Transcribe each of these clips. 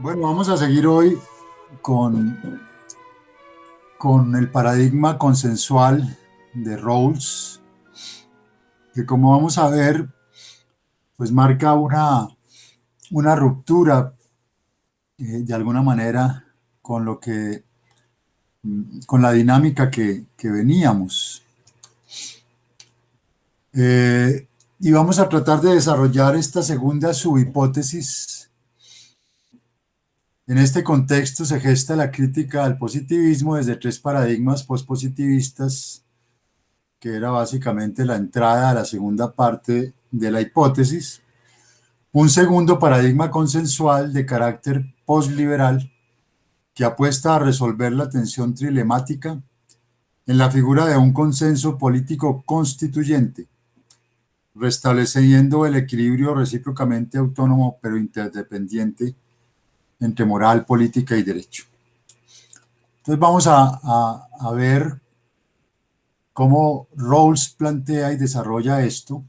Bueno, vamos a seguir hoy con, con el paradigma consensual de Rawls, que como vamos a ver, pues marca una ruptura de alguna manera con lo que, con la dinámica que veníamos. Y vamos a tratar de desarrollar esta segunda subhipótesis. En este contexto se gesta la crítica al positivismo desde tres paradigmas pospositivistas, que era básicamente la entrada a la segunda parte de la hipótesis, un segundo paradigma consensual de carácter postliberal que apuesta a resolver la tensión trilemática en la figura de un consenso político constituyente, restableciendo el equilibrio recíprocamente autónomo pero interdependiente entre moral, política y derecho. Entonces vamos a ver cómo Rawls plantea y desarrolla esto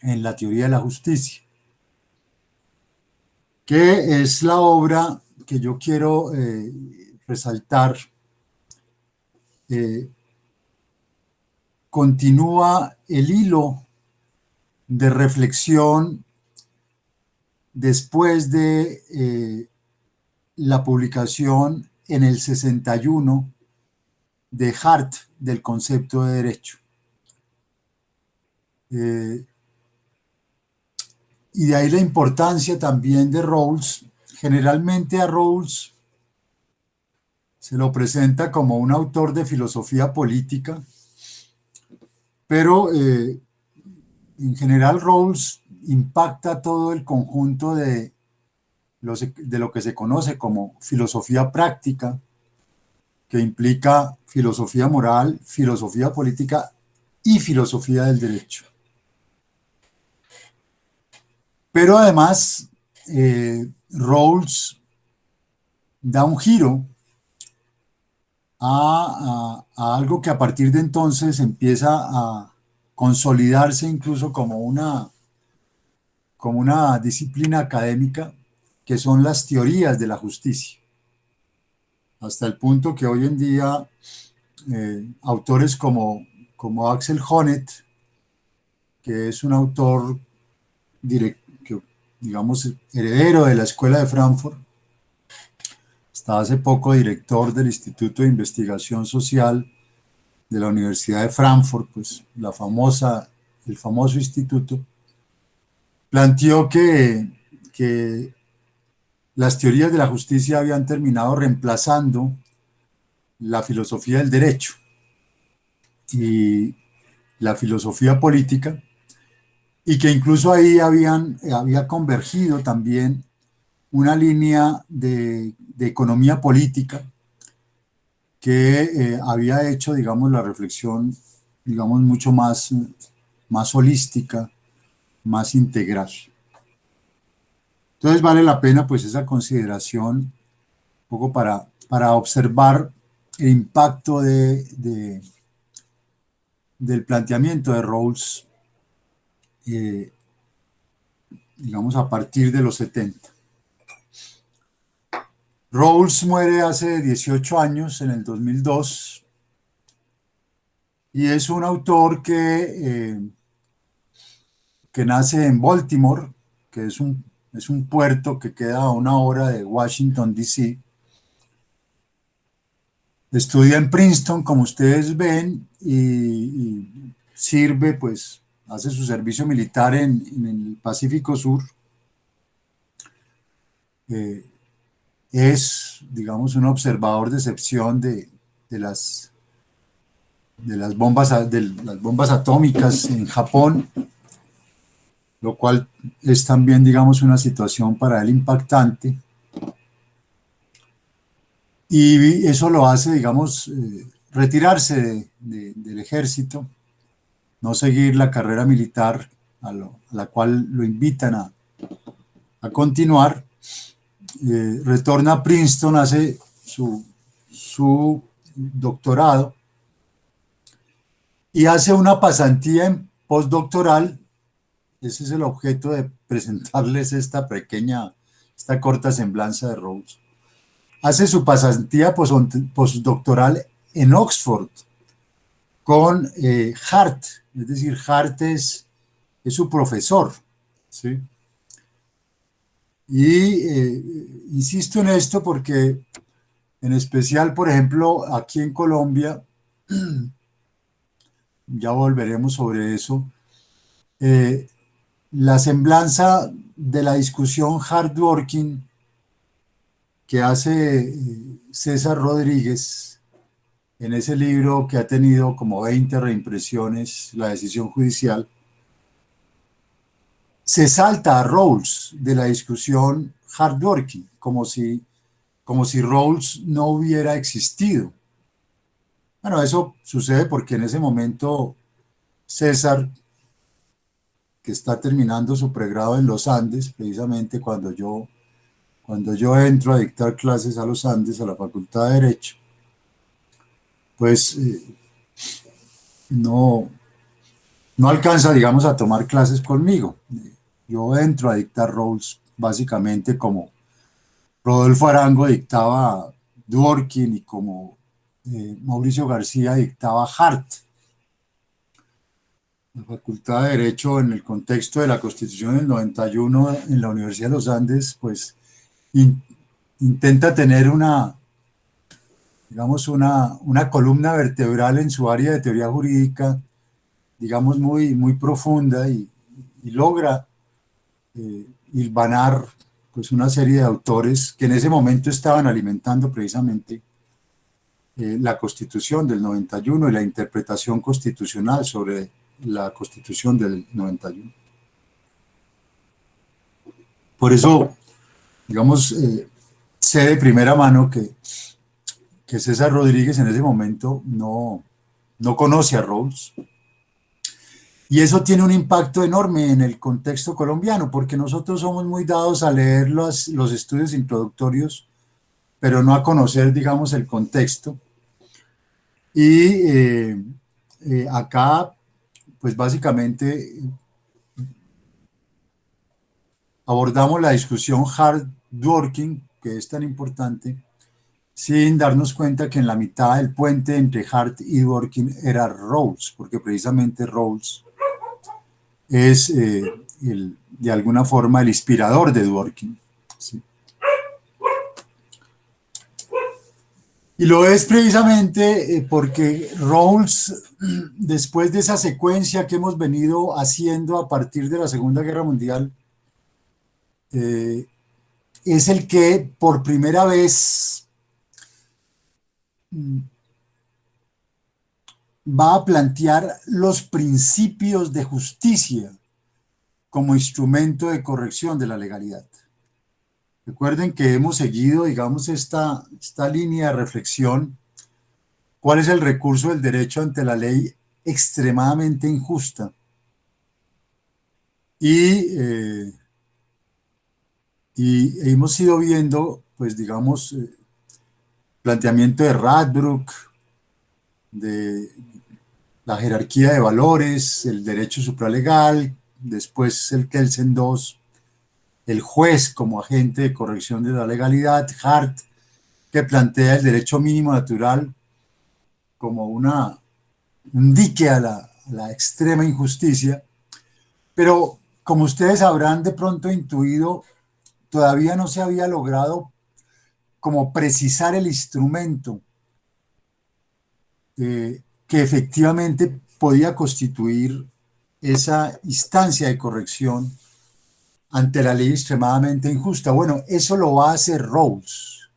en la teoría de la justicia, que es la obra que yo quiero resaltar. Continúa el hilo de reflexión después de la publicación en el 61 de Hart del concepto de derecho. Y de ahí la importancia también de Rawls. Generalmente a Rawls se lo presenta como un autor de filosofía política, pero en general Rawls impacta todo el conjunto de lo que se conoce como filosofía práctica, que implica filosofía moral, filosofía política y filosofía del derecho. Pero además, Rawls da un giro a algo que a partir de entonces empieza a consolidarse incluso como una disciplina académica, que son las teorías de la justicia. Hasta el punto que hoy en día autores como Axel Honneth, que es un autor digamos heredero de la Escuela de Frankfurt, hasta hace poco director del Instituto de Investigación Social de la Universidad de Frankfurt, pues el famoso instituto, planteó que las teorías de la justicia habían terminado reemplazando la filosofía del derecho y la filosofía política, y que incluso ahí había convergido también una línea de economía política que había hecho, digamos, la reflexión, digamos, mucho más holística, más integral. Entonces vale la pena pues esa consideración, un poco para observar el impacto del planteamiento de Rawls, digamos, a partir de los 70. Rawls muere hace 18 años, en el 2002, y es un autor que nace en Baltimore, que es un puerto que queda a una hora de Washington, D.C. Estudia en Princeton, como ustedes ven, y sirve, pues, hace su servicio militar en el Pacífico Sur. Es, digamos, un observador de excepción de las bombas atómicas en Japón, lo cual es también, digamos, una situación para él impactante. Y eso lo hace, digamos, retirarse del ejército, no seguir la carrera militar a la cual lo invitan a continuar. Retorna a Princeton, hace su doctorado y hace una pasantía en postdoctoral. Ese es el objeto de presentarles esta pequeña esta corta semblanza de Rawls. Hace su pasantía postdoctoral en Oxford con Hart, es decir, Hart es su profesor, ¿sí? Y insisto en esto porque, en especial, por ejemplo, aquí en Colombia, ya volveremos sobre eso, eh, la semblanza de la discusión hardworking que hace César Rodríguez en ese libro que ha tenido como 20 reimpresiones, La decisión judicial, se salta a Rawls de la discusión hardworking, como si Rawls no hubiera existido. Bueno, eso sucede porque en ese momento César, que está terminando su pregrado en los Andes, precisamente cuando yo entro a dictar clases a los Andes, a la Facultad de Derecho, pues no, no alcanza, digamos, a tomar clases conmigo. Yo entro a dictar Rawls básicamente como Rodolfo Arango dictaba Dworkin y como Mauricio García dictaba Hart. La Facultad de Derecho, en el contexto de la Constitución del 91 en la Universidad de los Andes, pues in, intenta tener digamos, una columna vertebral en su área de teoría jurídica, digamos, muy profunda y logra hilvanar pues, una serie de autores que en ese momento estaban alimentando precisamente la Constitución del 91 y la interpretación constitucional sobre la Constitución del 91. Por eso, digamos, sé de primera mano que César Rodríguez en ese momento no conoce a Rawls. Y eso tiene un impacto enorme en el contexto colombiano, porque nosotros somos muy dados a leer los estudios introductorios, pero no a conocer, digamos, el contexto. Y acá, pues básicamente abordamos la discusión hardworking, que es tan importante, sin darnos cuenta que en la mitad del puente entre hard y dworking era Rawls, porque precisamente Rawls es de alguna forma el inspirador de Dworkin. ¿Sí? Y lo es precisamente porque Rawls, después de esa secuencia que hemos venido haciendo a partir de la Segunda Guerra Mundial, es el que por primera vez va a plantear los principios de justicia como instrumento de corrección de la legalidad. Recuerden que hemos seguido, digamos, esta línea de reflexión. ¿Cuál es el recurso del derecho ante la ley extremadamente injusta? Y hemos ido viendo, pues, digamos, planteamiento de Radbruch, de la jerarquía de valores, el derecho supralegal, después el Kelsen II, el juez como agente de corrección de la legalidad, Hart, que plantea el derecho mínimo natural como un dique a la extrema injusticia, pero como ustedes habrán de pronto intuido, todavía no se había logrado como precisar el instrumento que efectivamente podía constituir esa instancia de corrección ante la ley extremadamente injusta. Bueno, eso lo va a hacer Rawls.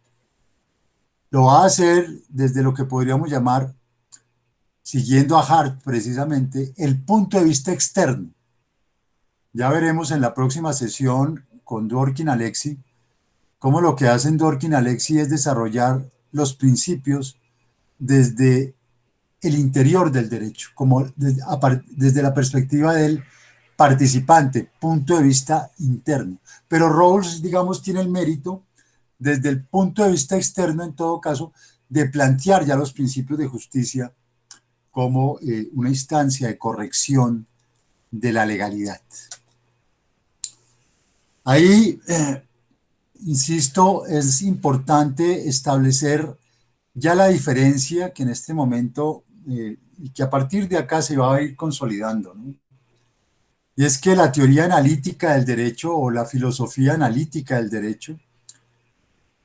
Lo va a hacer desde lo que podríamos llamar, siguiendo a Hart precisamente, el punto de vista externo. Ya veremos en la próxima sesión con Dworkin Alexi cómo lo que hacen Dworkin Alexi es desarrollar los principios desde el interior del derecho, como desde la perspectiva del participante, punto de vista interno. Pero Rawls, digamos, tiene el mérito, desde el punto de vista externo, en todo caso, de plantear ya los principios de justicia como una instancia de corrección de la legalidad. Ahí insisto, es importante establecer ya la diferencia que en este momento y que a partir de acá se va a ir consolidando, ¿no? Y es que la teoría analítica del derecho o la filosofía analítica del derecho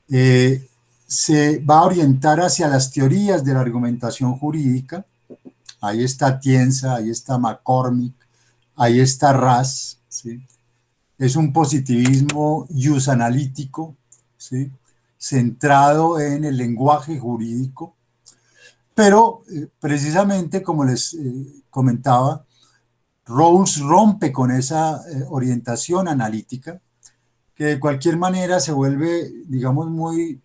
eh, se va a orientar hacia las teorías de la argumentación jurídica. Ahí está Tienza, ahí está McCormick, ahí está Raz, ¿sí? Es un positivismo analítico, ¿sí? Centrado en el lenguaje jurídico, pero precisamente como les comentaba, Rawls rompe con esa orientación analítica, que de cualquier manera se vuelve, digamos, muy,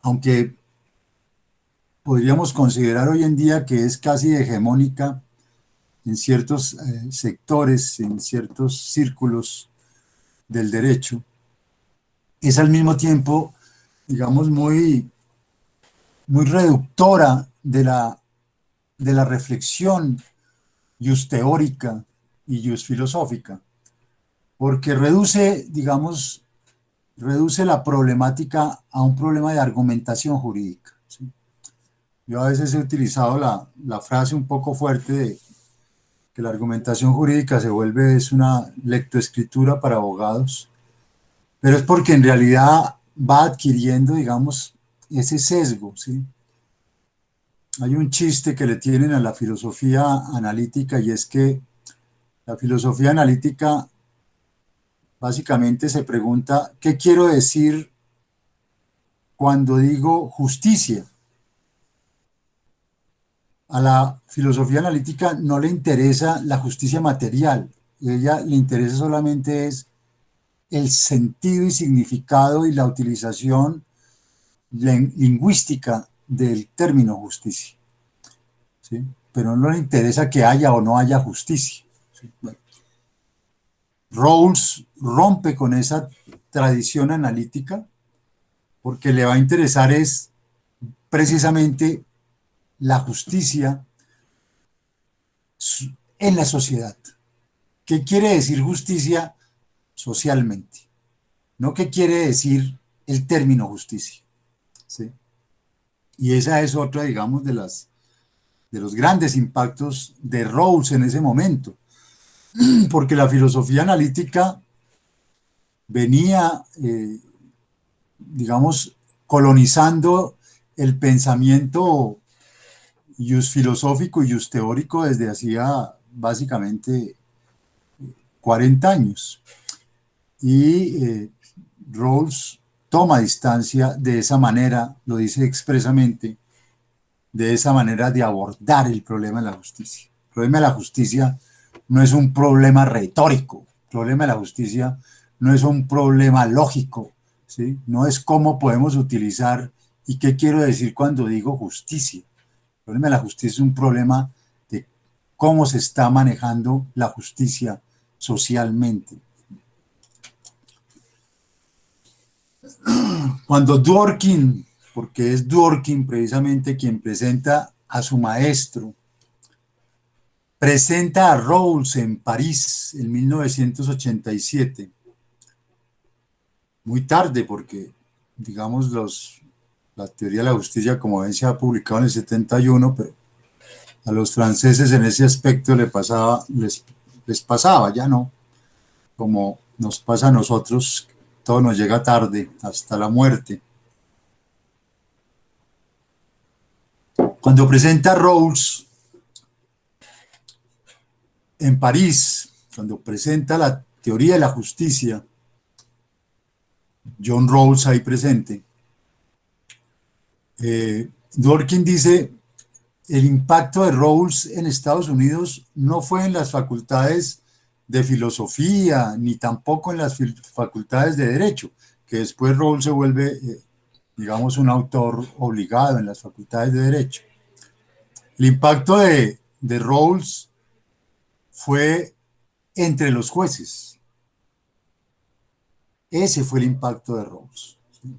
aunque podríamos considerar hoy en día que es casi hegemónica en ciertos sectores, en ciertos círculos del derecho, es al mismo tiempo, digamos, muy, muy reductora de la reflexión just teórica y just filosófica, porque reduce, digamos, reduce la problemática a un problema de argumentación jurídica, ¿sí? Yo a veces he utilizado la frase un poco fuerte de que la argumentación jurídica se vuelve es una lectoescritura para abogados, pero es porque en realidad va adquiriendo, digamos, ese sesgo, ¿sí? Hay un chiste que le tienen a la filosofía analítica y es que la filosofía analítica básicamente se pregunta, ¿qué quiero decir cuando digo justicia? A la filosofía analítica no le interesa la justicia material, a ella le interesa solamente es el sentido y significado y la utilización lingüística del término justicia, ¿sí? Pero no le interesa que haya o no haya justicia, ¿sí? Bueno, Rawls rompe con esa tradición analítica porque le va a interesar es precisamente la justicia en la sociedad. ¿Qué quiere decir justicia socialmente? No qué quiere decir el término justicia, ¿sí? Y esa es otra, digamos, de los grandes impactos de Rawls en ese momento, porque la filosofía analítica venía, digamos, colonizando el pensamiento just filosófico y just teórico desde hacía básicamente 40 años. Y Rawls toma distancia de esa manera, lo dice expresamente, de esa manera de abordar el problema de la justicia. El problema de la justicia no es un problema retórico, el problema de la justicia no es un problema lógico, ¿sí? No es cómo podemos utilizar y qué quiero decir cuando digo justicia. El problema de la justicia es un problema de cómo se está manejando la justicia socialmente. Cuando Dworkin, porque es Dworkin precisamente quien presenta a su maestro, presenta a Rawls en París en 1987, muy tarde porque, digamos, la teoría de la justicia, como ven, se ha publicado en el 71, pero a los franceses en ese aspecto les pasaba, ya no, como nos pasa a nosotros, todo nos llega tarde, hasta la muerte. Cuando presenta Rawls en París, cuando presenta la teoría de la justicia, John Rawls ahí presente, Dworkin dice, el impacto de Rawls en Estados Unidos no fue en las facultades de filosofía, ni tampoco en las facultades de derecho, que después Rawls se vuelve, digamos, un autor obligado en las facultades de derecho. El impacto de Rawls fue entre los jueces. Ese fue el impacto de Rawls, ¿sí?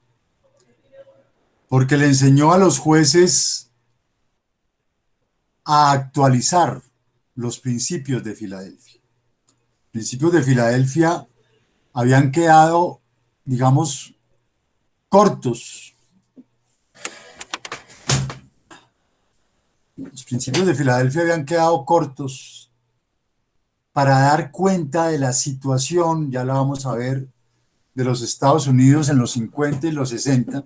Porque le enseñó a los jueces a actualizar los principios de Filadelfia. Principios de Filadelfia habían quedado, digamos, cortos. Los principios de Filadelfia habían quedado cortos para dar cuenta de la situación, ya la vamos a ver, de los Estados Unidos en los 50 y los 60.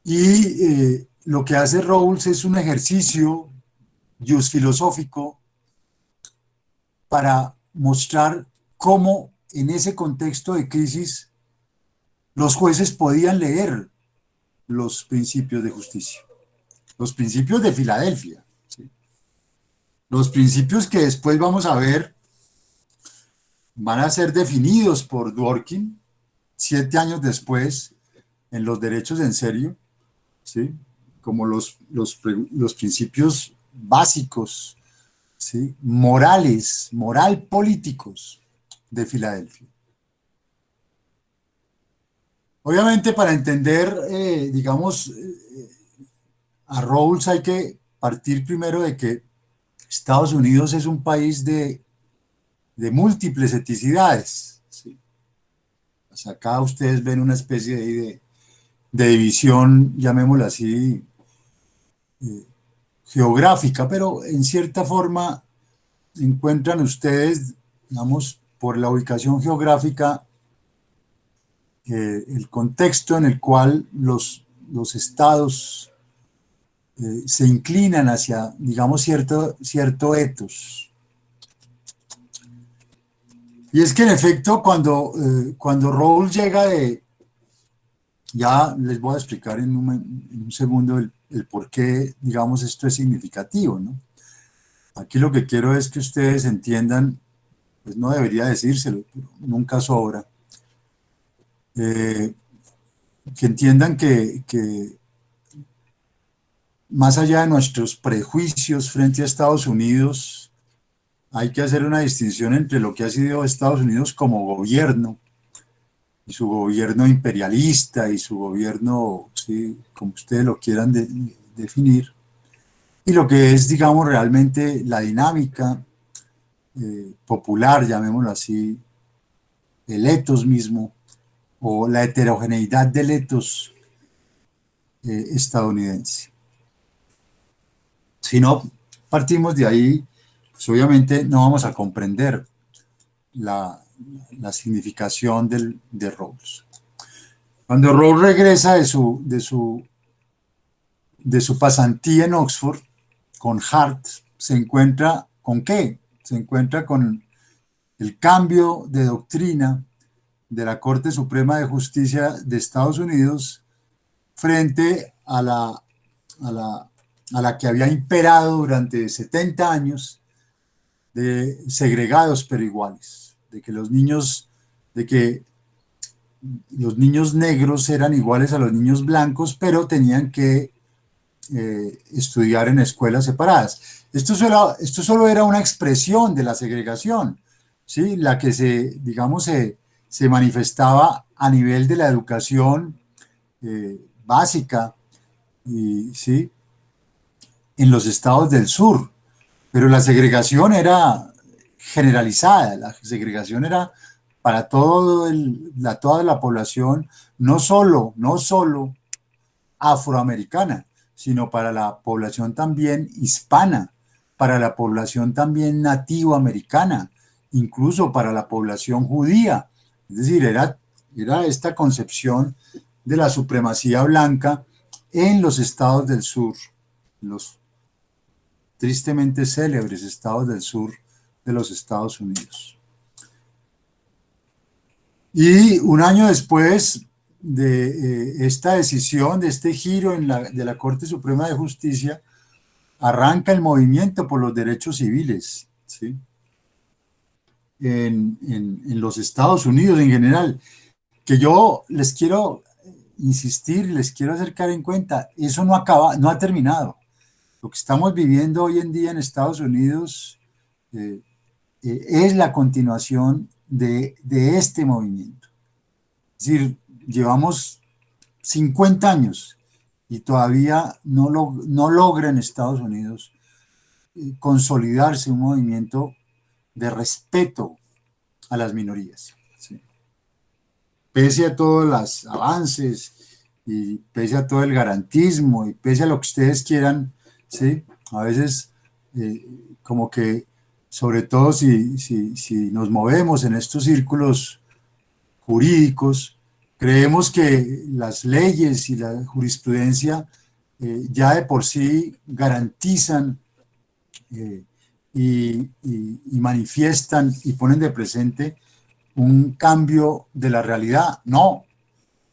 Y lo que hace Rawls es un ejercicio filosófico para mostrar cómo en ese contexto de crisis los jueces podían leer los principios de justicia, los principios de Filadelfia, ¿sí? Los principios que después vamos a ver van a ser definidos por Dworkin 7 años después en los derechos en serio, ¿sí? Como los principios básicos, ¿sí? Moral políticos de Filadelfia. Obviamente para entender, digamos, a Rawls hay que partir primero de que Estados Unidos es un país de múltiples etnicidades, ¿sí? O sea, acá ustedes ven una especie de división, llamémosla así, geográfica, pero en cierta forma encuentran ustedes, digamos, por la ubicación geográfica, el contexto en el cual los estados se inclinan hacia, digamos, cierto etos. Y es que en efecto, cuando Rawls llega ya les voy a explicar en un segundo el por qué, digamos, esto es significativo, ¿no? Aquí lo que quiero es que ustedes entiendan, pues no debería decírselo, pero nunca sobra, que entiendan que más allá de nuestros prejuicios frente a Estados Unidos, hay que hacer una distinción entre lo que ha sido Estados Unidos como gobierno, y su gobierno imperialista, y su gobierno, sí, como ustedes lo quieran definir, y lo que es, digamos, realmente la dinámica popular, llamémoslo así, el etos mismo, o la heterogeneidad del etos estadounidense. Si no partimos de ahí, pues obviamente no vamos a comprender la significación de Rawls. Cuando Rawls regresa de su pasantía en Oxford con Hart, se encuentra ¿con qué? Se encuentra con el cambio de doctrina de la Corte Suprema de Justicia de Estados Unidos frente a la que había imperado durante 70 años de segregados pero iguales, de que los niños negros eran iguales a los niños blancos, pero tenían que estudiar en escuelas separadas. Esto solo era una expresión de la segregación, ¿sí? La que digamos, se manifestaba a nivel de la educación básica, y, ¿sí? En los estados del sur, pero la segregación era generalizada, la segregación era para toda la población, no solo afroamericana, sino para la población también hispana, para la población también nativoamericana, incluso para la población judía. Es decir, era esta concepción de la supremacía blanca en los estados del sur, los tristemente célebres estados del sur de los Estados Unidos. Y un año después de esta decisión, de este giro de la Corte Suprema de Justicia, arranca el movimiento por los derechos civiles, ¿sí? En los Estados Unidos en general, que yo les quiero insistir, les quiero acercar en cuenta, eso no ha terminado. Lo que estamos viviendo hoy en día en Estados Unidos es la continuación de este movimiento. Es decir, llevamos 50 años y todavía no logra en Estados Unidos consolidarse un movimiento de respeto a las minorías, ¿sí? Pese a todos los avances y pese a todo el garantismo y pese a lo que ustedes quieran, ¿sí? A veces como que, sobre todo si nos movemos en estos círculos jurídicos, creemos que las leyes y la jurisprudencia ya de por sí garantizan eh, y manifiestan y ponen de presente un cambio de la realidad. No,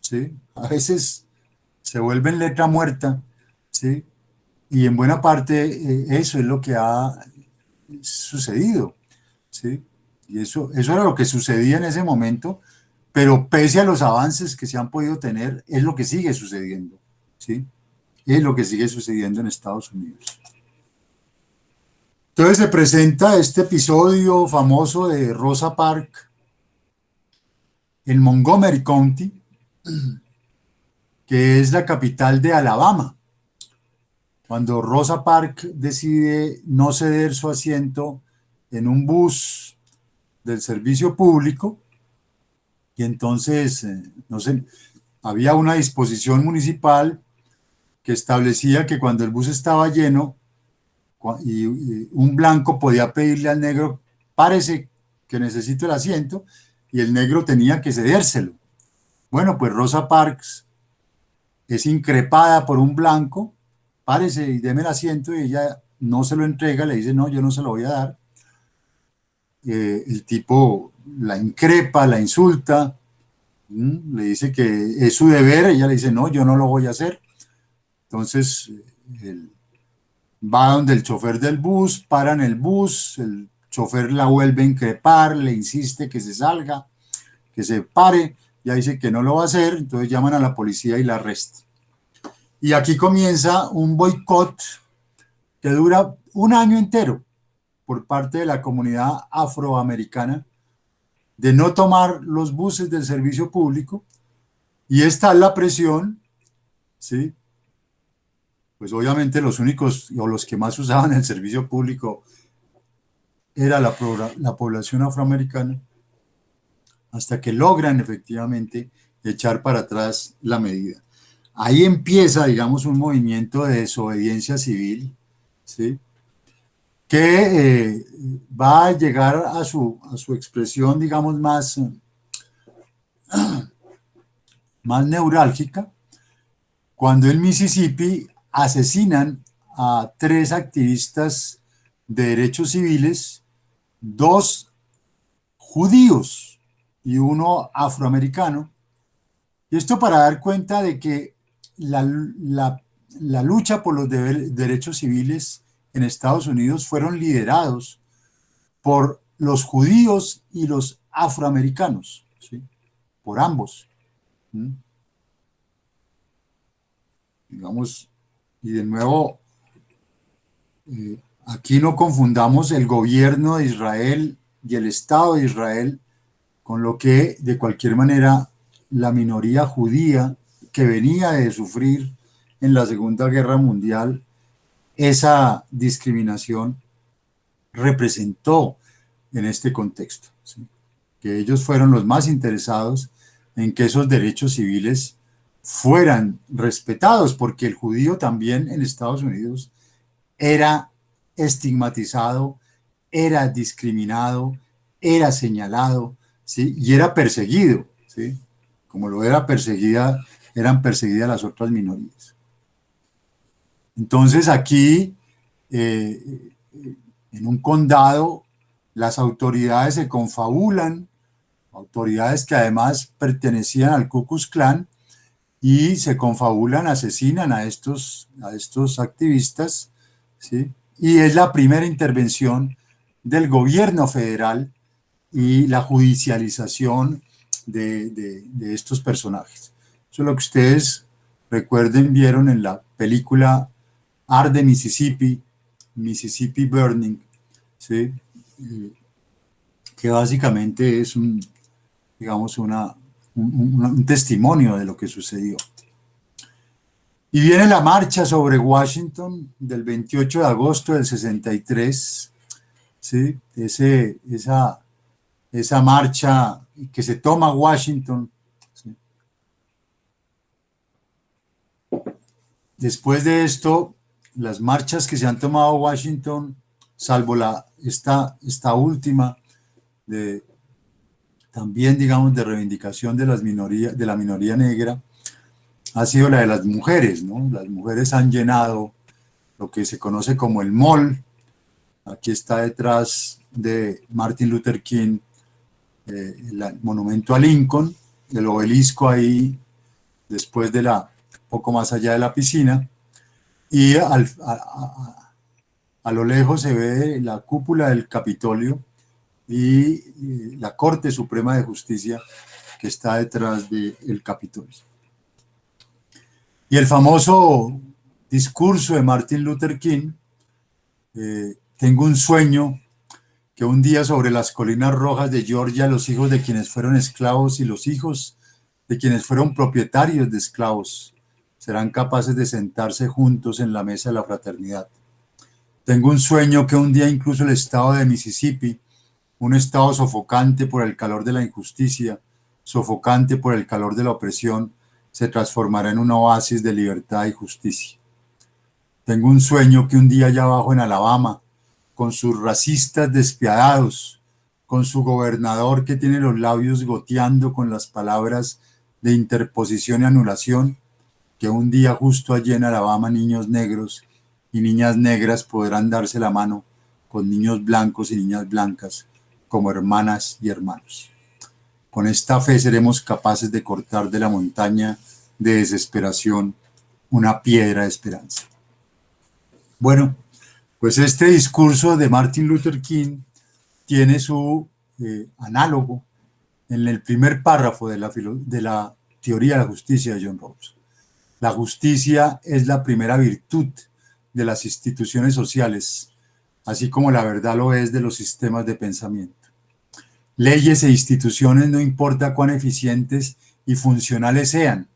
¿sí? A veces se vuelven letra muerta, ¿sí? Y en buena parte eso es lo que ha sucedido, ¿sí? Y eso era lo que sucedía en ese momento, pero pese a los avances que se han podido tener, es lo que sigue sucediendo, ¿sí? Es lo que sigue sucediendo en Estados Unidos. Entonces se presenta este episodio famoso de Rosa Parks en Montgomery County, que es la capital de Alabama, cuando Rosa Parks decide no ceder su asiento en un bus del servicio público, y entonces, no sé, había una disposición municipal que establecía que cuando el bus estaba lleno y un blanco podía pedirle al negro, párese que necesito el asiento, y el negro tenía que cedérselo. Bueno, pues Rosa Parks es increpada por un blanco, párese y deme el asiento, y ella no se lo entrega, le dice, no, yo no se lo voy a dar. El tipo la increpa, la insulta, le dice que es su deber, ella le dice, no, yo no lo voy a hacer. Entonces, él va donde el chofer del bus, para en el bus, el chofer la vuelve a increpar, le insiste que se salga, que se pare, ya dice que no lo va a hacer, entonces llaman a la policía y la arrestan. Y aquí comienza un boicot que dura un año entero por parte de la comunidad afroamericana de no tomar los buses del servicio público, y esta es la presión, ¿sí? Pues obviamente los únicos o los que más usaban el servicio público era la población afroamericana, hasta que logran efectivamente echar para atrás la medida. Ahí empieza, digamos, un movimiento de desobediencia civil, ¿sí? Que va a llegar a su expresión, digamos, más neurálgica, cuando en Mississippi asesinan a 3 activistas de derechos civiles, 2 judíos y 1 afroamericano. Y esto para dar cuenta de que la lucha por los derechos civiles en Estados Unidos fueron liderados por los judíos y los afroamericanos, ¿sí? Por ambos. Digamos, y de nuevo, aquí no confundamos el gobierno de Israel y el Estado de Israel con lo que de cualquier manera la minoría judía que venía de sufrir en la Segunda Guerra Mundial esa discriminación representó en este contexto, ¿sí? Que ellos fueron los más interesados en que esos derechos civiles fueran respetados, porque el judío también en Estados Unidos era estigmatizado, era discriminado, era señalado, ¿sí? Y era perseguido, ¿sí? Como lo eran perseguidas las otras minorías. Entonces aquí, en un condado, las autoridades se confabulan, autoridades que además pertenecían al Ku Klux Klan, y se confabulan, asesinan a estos activistas, ¿sí? Y es la primera intervención del gobierno federal y la judicialización de estos personajes. Eso es lo que ustedes recuerden, vieron en la película Arde Mississippi, Mississippi Burning, ¿sí? Que básicamente es digamos, un testimonio de lo que sucedió. Y viene la marcha sobre Washington del 28 de agosto del 63, ¿sí? esa marcha que se toma Washington. ¿Sí? Después de esto, las marchas que se han tomado Washington, salvo esta última, también digamos de reivindicación de la minoría negra, ha sido la de las mujeres, ¿no? Las mujeres han llenado lo que se conoce como el Mall. Aquí está detrás de Martin Luther King el monumento a Lincoln, el obelisco ahí después poco más allá de la piscina, y a lo lejos se ve la cúpula del Capitolio y la Corte Suprema de Justicia que está detrás del Capitolio. Y el famoso discurso de Martin Luther King, tengo un sueño que un día sobre las colinas rojas de Georgia los hijos de quienes fueron esclavos y los hijos de quienes fueron propietarios de esclavos serán capaces de sentarse juntos en la mesa de la fraternidad. Tengo un sueño que un día incluso el estado de Mississippi, un estado sofocante por el calor de la injusticia, sofocante por el calor de la opresión, se transformará en un oasis de libertad y justicia. Tengo un sueño que un día allá abajo en Alabama, con sus racistas despiadados, con su gobernador que tiene los labios goteando con las palabras de interposición y anulación, que un día justo allí en Alabama niños negros y niñas negras podrán darse la mano con niños blancos y niñas blancas como hermanas y hermanos. Con esta fe seremos capaces de cortar de la montaña de desesperación una piedra de esperanza. Bueno, pues este discurso de Martin Luther King tiene su análogo en el primer párrafo de la teoría de la justicia de John Rawls. La justicia es la primera virtud de las instituciones sociales, así como la verdad lo es de los sistemas de pensamiento. Leyes e instituciones, no importa cuán eficientes y funcionales sean,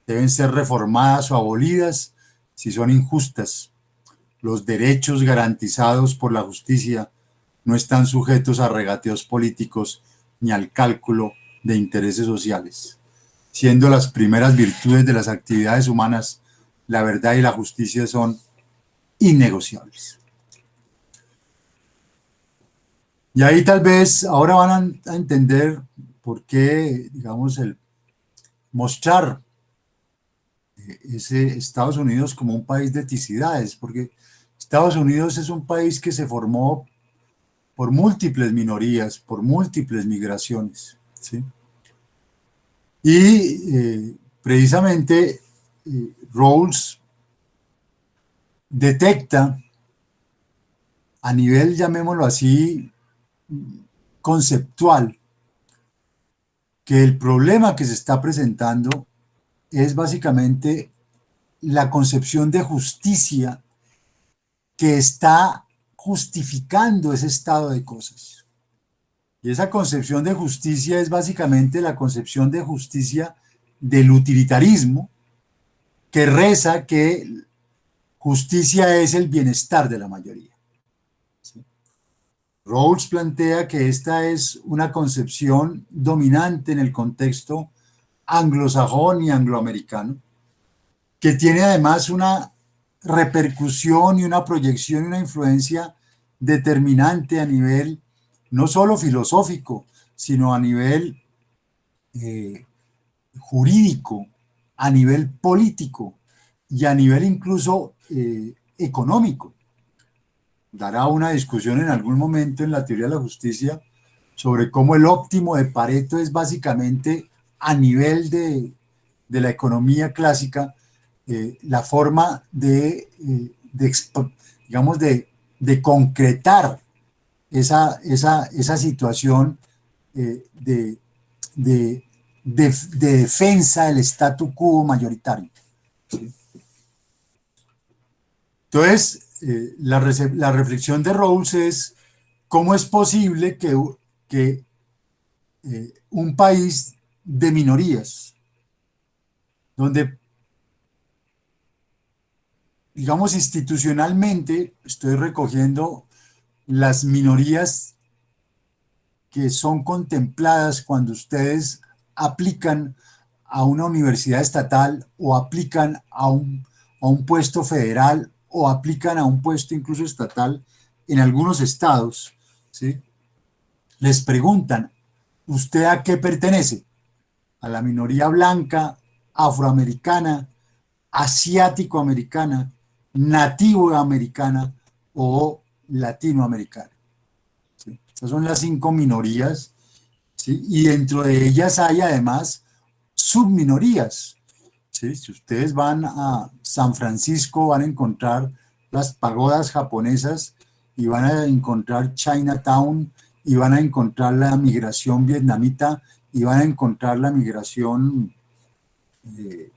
deben ser reformadas o abolidas si son injustas. Los derechos garantizados por la justicia no están sujetos a regateos políticos ni al cálculo de intereses sociales. Siendo las primeras virtudes de las actividades humanas, la verdad y la justicia son innegociables. Y ahí tal vez ahora van a entender por qué, digamos, el mostrar ese Estados Unidos como un país de etnicidades, porque Estados Unidos es un país que se formó por múltiples minorías, por múltiples migraciones, ¿sí? Y precisamente Rawls detecta a nivel, llamémoslo así, conceptual, que el problema que se está presentando es básicamente la concepción de justicia que está justificando ese estado de cosas. Y esa concepción de justicia es básicamente la concepción de justicia del utilitarismo, que reza que justicia es el bienestar de la mayoría. ¿Sí? Rawls plantea que esta es una concepción dominante en el contexto anglosajón y angloamericano, que tiene además una repercusión y una proyección y una influencia determinante a nivel no solo filosófico, sino a nivel jurídico, a nivel político y a nivel incluso económico. Dará una discusión en algún momento en la teoría de la justicia sobre cómo el óptimo de Pareto es básicamente a nivel de la economía clásica, la forma digamos, de concretar esa situación de defensa del statu quo mayoritario. ¿Sí? Entonces, la reflexión de Rawls es cómo es posible que un país de minorías, donde, digamos, institucionalmente, estoy recogiendo las minorías que son contempladas cuando ustedes aplican a una universidad estatal o aplican a un puesto federal o aplican a un puesto incluso estatal en algunos estados, ¿sí? Les preguntan, ¿usted a qué pertenece? ¿A la minoría blanca, afroamericana, asiático-americana, nativo-americana o latinoamericana? ¿Sí? Estas son las 5 minorías, ¿sí? Y dentro de ellas hay además subminorías, ¿sí? Si ustedes van a San Francisco van a encontrar las pagodas japonesas y van a encontrar Chinatown y van a encontrar la migración vietnamita y van a encontrar la migración eh,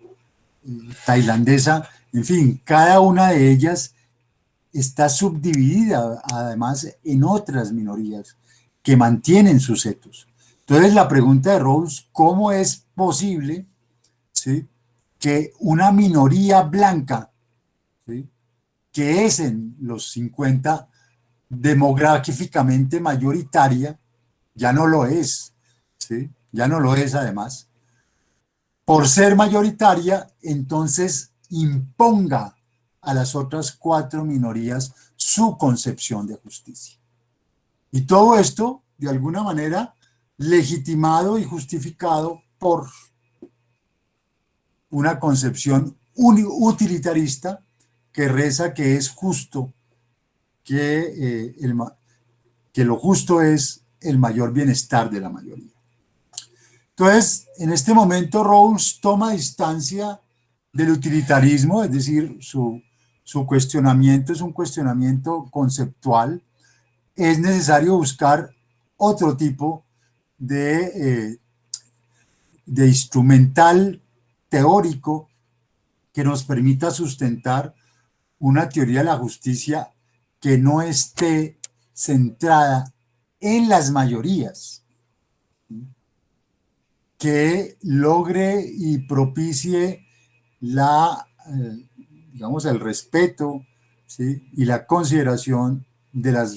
tailandesa. En fin, cada una de ellas está subdividida además en otras minorías que mantienen sus etos. Entonces la pregunta de Rawls, ¿cómo es posible, ¿sí?, que una minoría blanca, ¿sí?, que es en los 50 demográficamente mayoritaria, ya no lo es, ¿sí?, ya no lo es además, por ser mayoritaria, entonces imponga a las otras 4 minorías su concepción de justicia? Y todo esto, de alguna manera, legitimado y justificado por una concepción utilitarista que reza que es justo, que lo justo es el mayor bienestar de la mayoría. Entonces, en este momento Rawls toma distancia del utilitarismo, es decir, su cuestionamiento es un cuestionamiento conceptual. Es necesario buscar otro tipo de, de instrumental teórico que nos permita sustentar una teoría de la justicia que no esté centrada en las mayorías, que logre y propicie digamos, el respeto, ¿sí?, y la consideración de la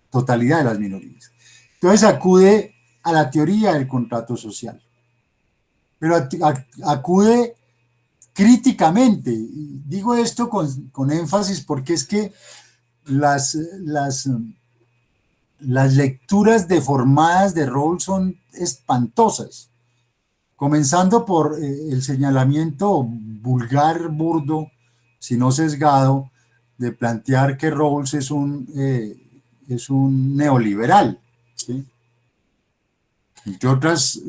totalidad de las minorías. Entonces acude a la teoría del contrato social, pero acude críticamente. Y digo esto con énfasis porque es que las lecturas deformadas de Rawls son espantosas, comenzando por el señalamiento vulgar, burdo, si no sesgado, de plantear que Rawls es un neoliberal, ¿sí? Entre otras,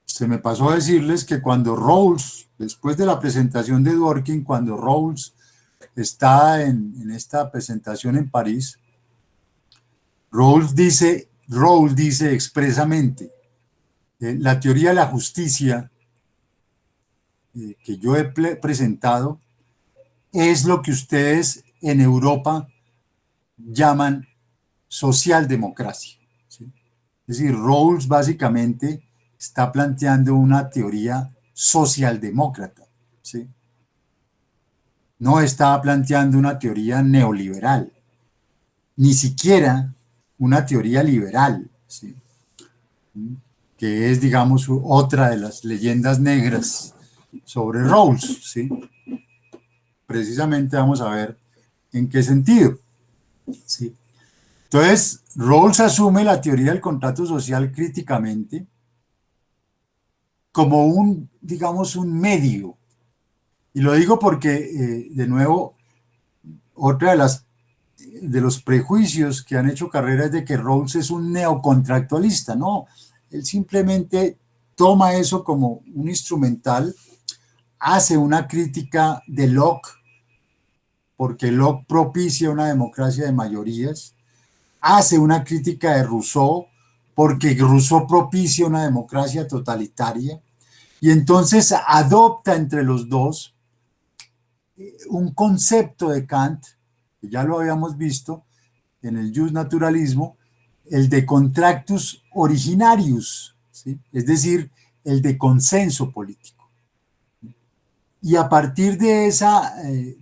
se me pasó a decirles que cuando Rawls, después de la presentación de Dworkin, cuando Rawls está en esta presentación en París, Rawls dice expresamente, la teoría de la justicia que yo he presentado es lo que ustedes en Europa llaman socialdemocracia, ¿sí? Es decir, Rawls básicamente está planteando una teoría socialdemócrata, ¿sí? No está planteando una teoría neoliberal, ni siquiera una teoría liberal, ¿sí?, que es, digamos, otra de las leyendas negras sobre Rawls, ¿sí? Precisamente vamos a ver en qué sentido, ¿sí? Entonces, Rawls asume la teoría del contrato social críticamente como digamos, un medio. Y lo digo porque, de nuevo, otra de los prejuicios que han hecho carrera es de que Rawls es un neocontractualista. No, él simplemente toma eso como un instrumental, hace una crítica de Locke, porque Locke propicia una democracia de mayorías, hace una crítica de Rousseau, porque Rousseau propicia una democracia totalitaria, y entonces adopta entre los dos un concepto de Kant, que ya lo habíamos visto en el justnaturalismo, el de contractus originarius, ¿sí?, es decir, el de consenso político. Y a partir de esa,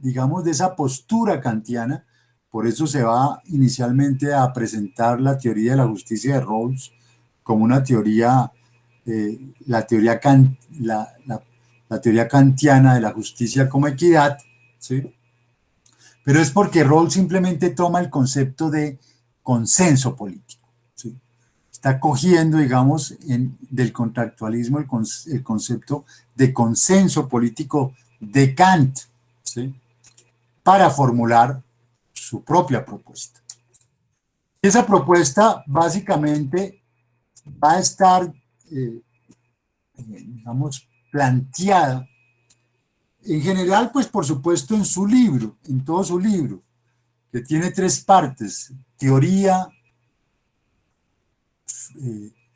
digamos, de esa postura kantiana, Por eso se va inicialmente a presentar la teoría de la justicia de Rawls como una teoría, la teoría kantiana de la justicia como equidad, ¿sí? Pero es porque Rawls simplemente toma el concepto de consenso político, ¿sí? Está cogiendo, digamos, del contractualismo el concepto de consenso político de Kant, ¿sí? Para formular su propia propuesta. Esa propuesta básicamente va a estar, digamos, planteada en general, pues por supuesto en su libro, en todo su libro, que tiene 3 partes: teoría,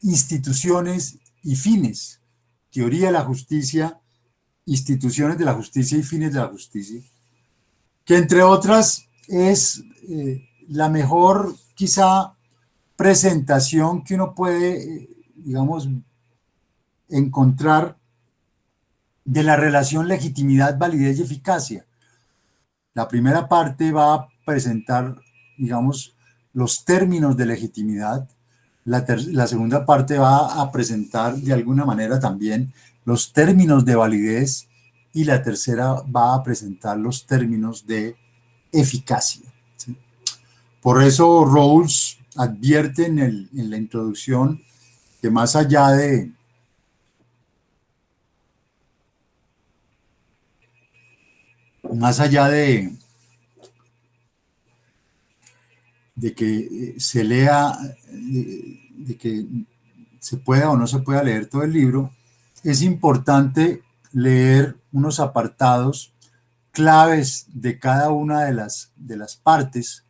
instituciones y fines. Teoría de la justicia, instituciones de la justicia y fines de la justicia, que entre otras es la mejor quizá presentación que uno puede, digamos, encontrar de la relación legitimidad, validez y eficacia. La primera parte va a presentar, digamos, los términos de legitimidad. La segunda parte va a presentar de alguna manera también los términos de validez, y la tercera va a presentar los términos de eficacia, ¿sí? Por eso Rawls advierte en la introducción que más allá de que se lea, de que se pueda o no se pueda leer todo el libro, es importante leer unos apartados claves de cada una de las partes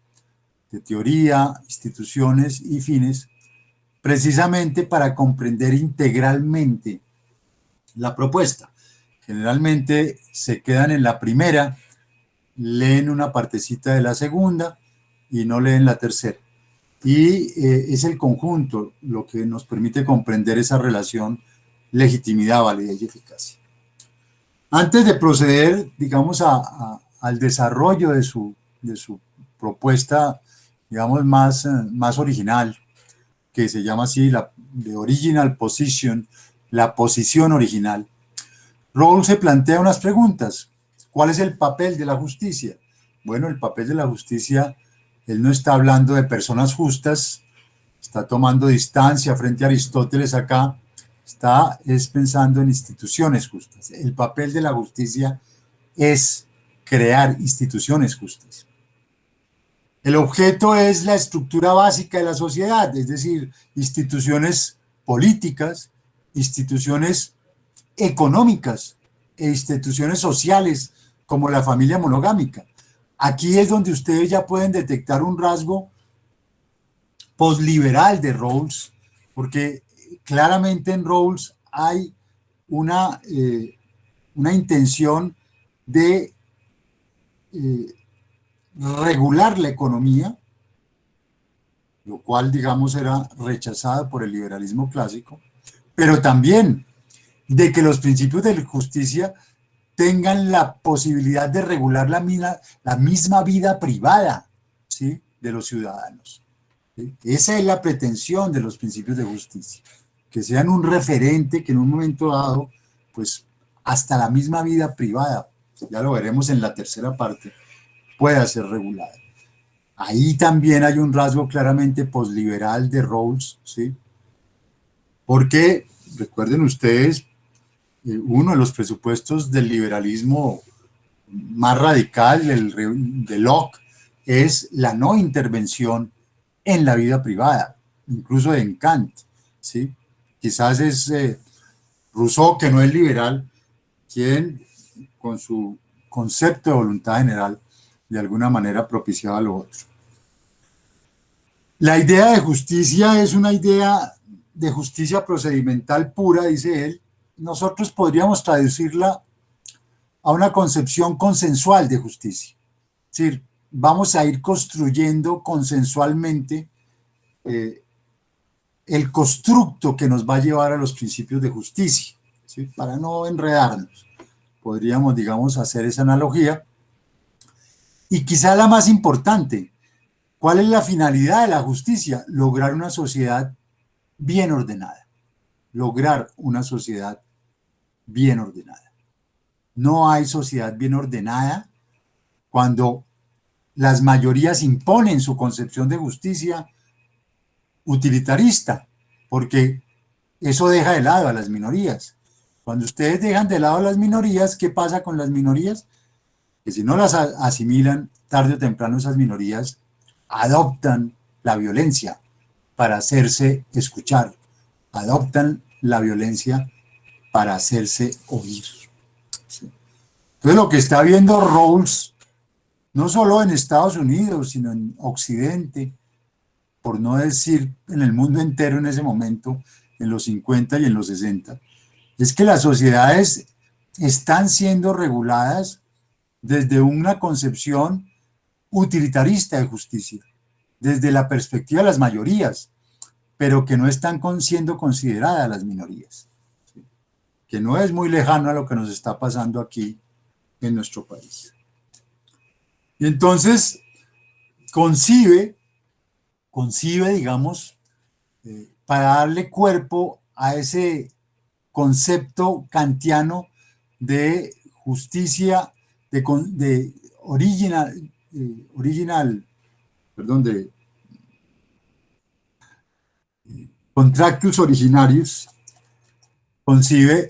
de teoría, instituciones y fines, precisamente para comprender integralmente la propuesta. Generalmente se quedan en la primera, leen una partecita de la segunda y no leen la tercera. Y es el conjunto lo que nos permite comprender esa relación legitimidad, validez y eficacia. Antes de proceder, digamos, al desarrollo de su propuesta, digamos, más original, que se llama así, the original position, la posición original, Rawls se plantea unas preguntas. ¿Cuál es el papel de la justicia? Bueno, el papel de la justicia, él no está hablando de personas justas, está tomando distancia frente a Aristóteles acá, es pensando en instituciones justas. El papel de la justicia es crear instituciones justas. El objeto es la estructura básica de la sociedad, es decir, instituciones políticas, instituciones económicas e instituciones sociales como la familia monogámica. Aquí es donde ustedes ya pueden detectar un rasgo posliberal de Rawls, porque claramente en Rawls hay una intención de regular la economía, lo cual, digamos, era rechazado por el liberalismo clásico, pero también de que los principios de justicia tengan la posibilidad de regular la misma vida privada, ¿sí?, de los ciudadanos. ¿Sí? Esa es la pretensión de los principios de justicia, que sean un referente que en un momento dado, pues hasta la misma vida privada, ya lo veremos en la tercera parte, pueda ser regulada. Ahí también hay un rasgo claramente posliberal de Rawls, ¿sí? Porque, recuerden ustedes, uno de los presupuestos del liberalismo más radical, de Locke, es la no intervención en la vida privada, incluso en Kant, ¿sí? Quizás es Rousseau, que no es liberal, quien con su concepto de voluntad general de alguna manera propiciaba lo otro. La idea de justicia es una idea de justicia procedimental pura, dice él. Nosotros podríamos traducirla a una concepción consensual de justicia. Es decir, vamos a ir construyendo consensualmente el constructo que nos va a llevar a los principios de justicia, ¿sí? Para no enredarnos, podríamos, digamos, hacer esa analogía. Y quizá la más importante, ¿Cuál es la finalidad de la justicia? Lograr una sociedad bien ordenada. Lograr una sociedad bien ordenada. No hay sociedad bien ordenada cuando las mayorías imponen su concepción de justicia utilitarista, porque eso deja de lado a las minorías. Cuando ustedes dejan de lado a las minorías, ¿qué pasa con las minorías? Que si no las asimilan, tarde o temprano esas minorías adoptan la violencia para hacerse escuchar, adoptan la violencia para hacerse oír. ¿Sí? Entonces lo que está viendo Rawls, no solo en Estados Unidos, sino en Occidente, por no decir en el mundo entero en ese momento, en los 50 y en los 60, es que las sociedades están siendo reguladas desde una concepción utilitarista de justicia, desde la perspectiva de las mayorías, pero que no están siendo consideradas las minorías, ¿sí? Que no es muy lejano a lo que nos está pasando aquí en nuestro país. Y entonces concibe, digamos, para darle cuerpo a ese concepto kantiano de justicia, de contractus originarius, concibe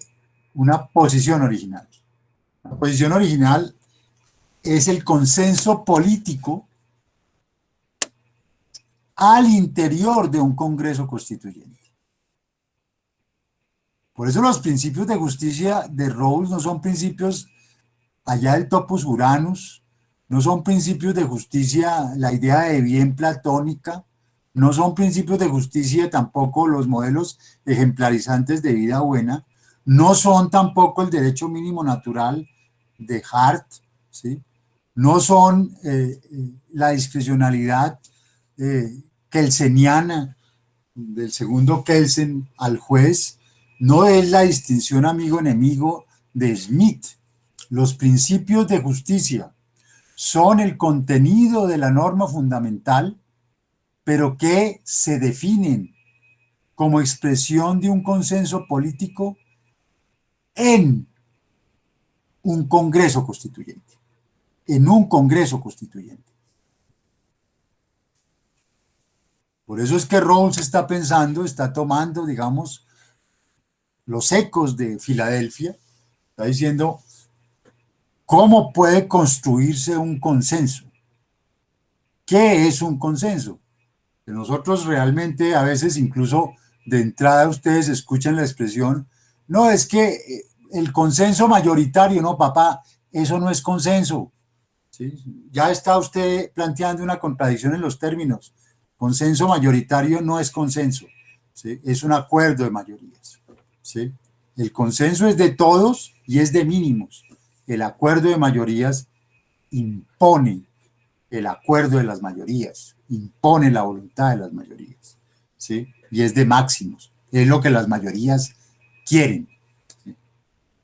una posición original. La posición original es el consenso político al interior de un Congreso Constituyente. Por eso los principios de justicia de Rawls no son principios allá del topos uranus, no son principios de justicia, la idea de bien platónica, no son principios de justicia tampoco los modelos ejemplarizantes de vida buena, no son tampoco el derecho mínimo natural de Hart, ¿sí? No son la discrecionalidad kelseniana del segundo Kelsen al juez, no es la distinción amigo-enemigo de Smith. Los principios de justicia son el contenido de la norma fundamental, pero que se definen como expresión de un consenso político en un Congreso Constituyente. En un Congreso Constituyente. Por eso es que Rawls está pensando, está tomando, digamos, los ecos de Filadelfia, está diciendo, ¿cómo puede construirse un consenso? ¿Qué es un consenso? Que nosotros realmente a veces incluso de entrada ustedes escuchan la expresión, no, es que el consenso mayoritario, no, papá, eso no es consenso. ¿Sí? Ya está usted planteando una contradicción en los términos. Consenso mayoritario no es consenso, ¿sí? Es un acuerdo de mayorías, ¿sí? El consenso es de todos y es de mínimos. El acuerdo de mayorías impone el acuerdo de las mayorías, impone la voluntad de las mayorías, ¿sí? Y es de máximos, es lo que las mayorías quieren, ¿sí?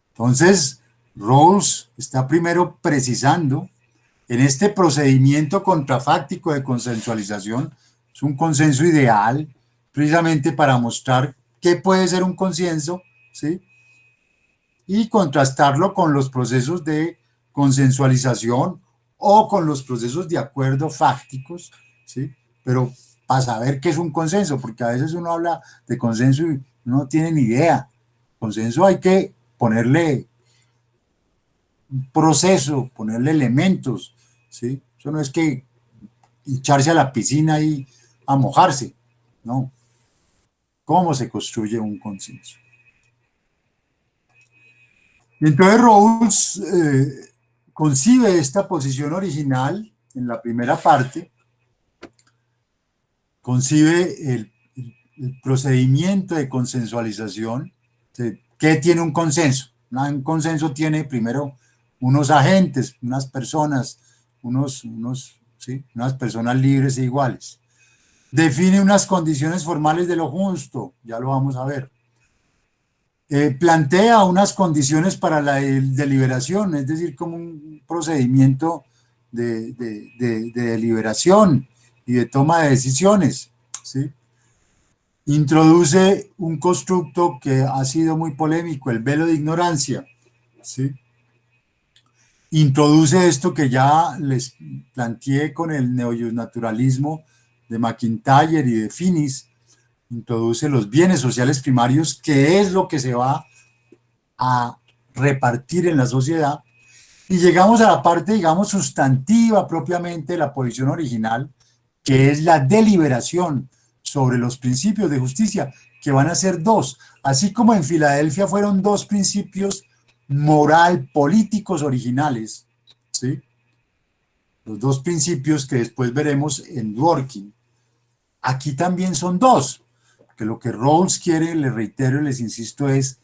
Entonces, Rawls está primero precisando en este procedimiento contrafáctico de consensualización, es un consenso ideal, precisamente para mostrar qué puede ser un consenso, ¿sí? Y contrastarlo con los procesos de consensualización o con los procesos de acuerdo fácticos, ¿sí? Pero para saber qué es un consenso, porque a veces uno habla de consenso y no tiene ni idea. Consenso hay que ponerle un proceso, ponerle elementos, ¿sí? Eso no es que echarse a la piscina y a mojarse, no. ¿Cómo se construye un consenso? Y entonces Rawls concibe esta posición original en la primera parte, concibe el procedimiento de consensualización. ¿Qué tiene un consenso? Un consenso tiene primero unos agentes, unas personas, ¿sí? Unas personas libres e iguales. Define unas condiciones formales de lo justo, ya lo vamos a ver. Plantea unas condiciones para la deliberación, es decir, como un procedimiento de deliberación, y de toma de decisiones, ¿sí? Introduce un constructo que ha sido muy polémico, el velo de ignorancia, ¿sí? Introduce esto que ya les planteé con el neonaturalismo de McIntyre y de Finis, introduce los bienes sociales primarios, que es lo que se va a repartir en la sociedad, y llegamos a la parte, digamos, sustantiva propiamente de la posición original, que es la deliberación sobre los principios de justicia, que van a ser dos, así como en Filadelfia fueron dos principios moral políticos originales, ¿sí? Los dos principios que después veremos en Dworkin. Aquí también son dos, que lo que Rawls quiere, les reitero y les insisto, es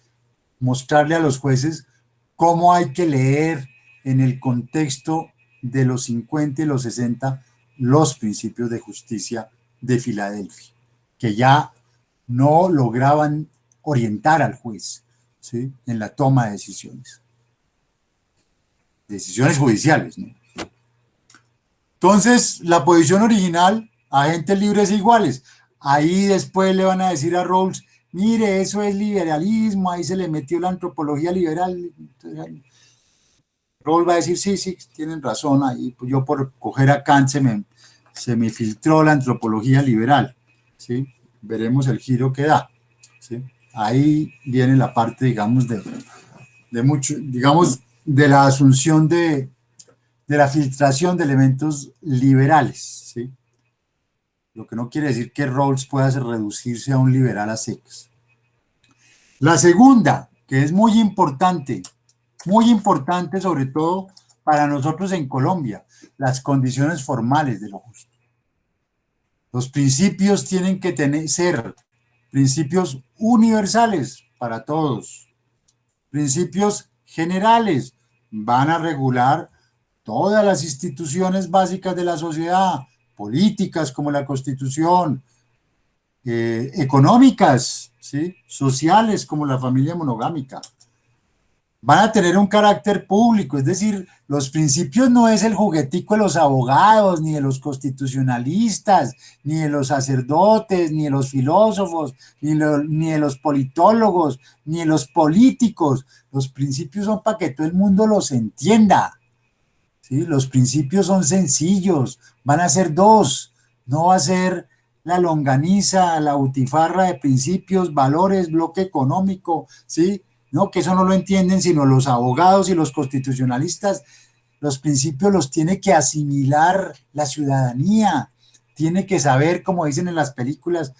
mostrarle a los jueces cómo hay que leer en el contexto de los 50 y los 60 los principios de justicia de Filadelfia, que ya no lograban orientar al juez, ¿sí?, en la toma de decisiones judiciales, ¿no? Entonces, la posición original, agentes libres e iguales. Ahí después le van a decir a Rawls, mire, eso es liberalismo, ahí se le metió la antropología liberal. Entonces, Rawls va a decir, sí, sí, tienen razón, ahí pues yo por coger a Kant se me filtró la antropología liberal, ¿sí? Veremos el giro que da, ¿sí? Ahí viene la parte, digamos, de mucho, digamos, de la asunción de la filtración de elementos liberales, ¿sí? Lo que no quiere decir que Rawls pueda reducirse a un liberal a secas. La segunda, que es muy importante sobre todo para nosotros en Colombia, las condiciones formales de lo justo. Los principios tienen que ser principios universales para todos, principios generales, van a regular todas las instituciones básicas de la sociedad, políticas como la Constitución, económicas, ¿sí?, sociales como la familia monogámica. Van a tener un carácter público, es decir, los principios no es el juguetico de los abogados, ni de los constitucionalistas, ni de los sacerdotes, ni de los filósofos, ni de los politólogos, ni de los políticos. Los principios son para que todo el mundo los entienda, ¿sí? Los principios son sencillos, van a ser dos, no va a ser la longaniza, la butifarra de principios, valores, bloque económico, ¿sí? No, que eso no lo entienden sino los abogados y los constitucionalistas. Los principios los tiene que asimilar la ciudadanía, tiene que saber, como dicen en las películas,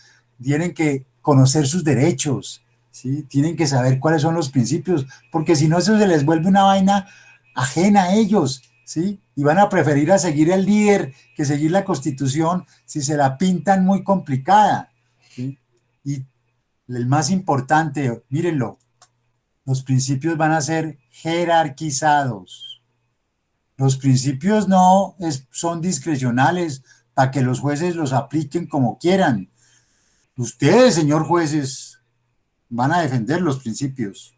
tienen que conocer sus derechos, ¿sí? Tienen que saber cuáles son los principios, porque si no eso se les vuelve una vaina ajena a ellos, ¿sí? Y van a preferir a seguir el líder que seguir la Constitución si se la pintan muy complicada, ¿sí? Y el más importante, mírenlo, los principios van a ser jerarquizados. Los principios no son discrecionales para que los jueces los apliquen como quieran. Ustedes, señor jueces, van a defender los principios,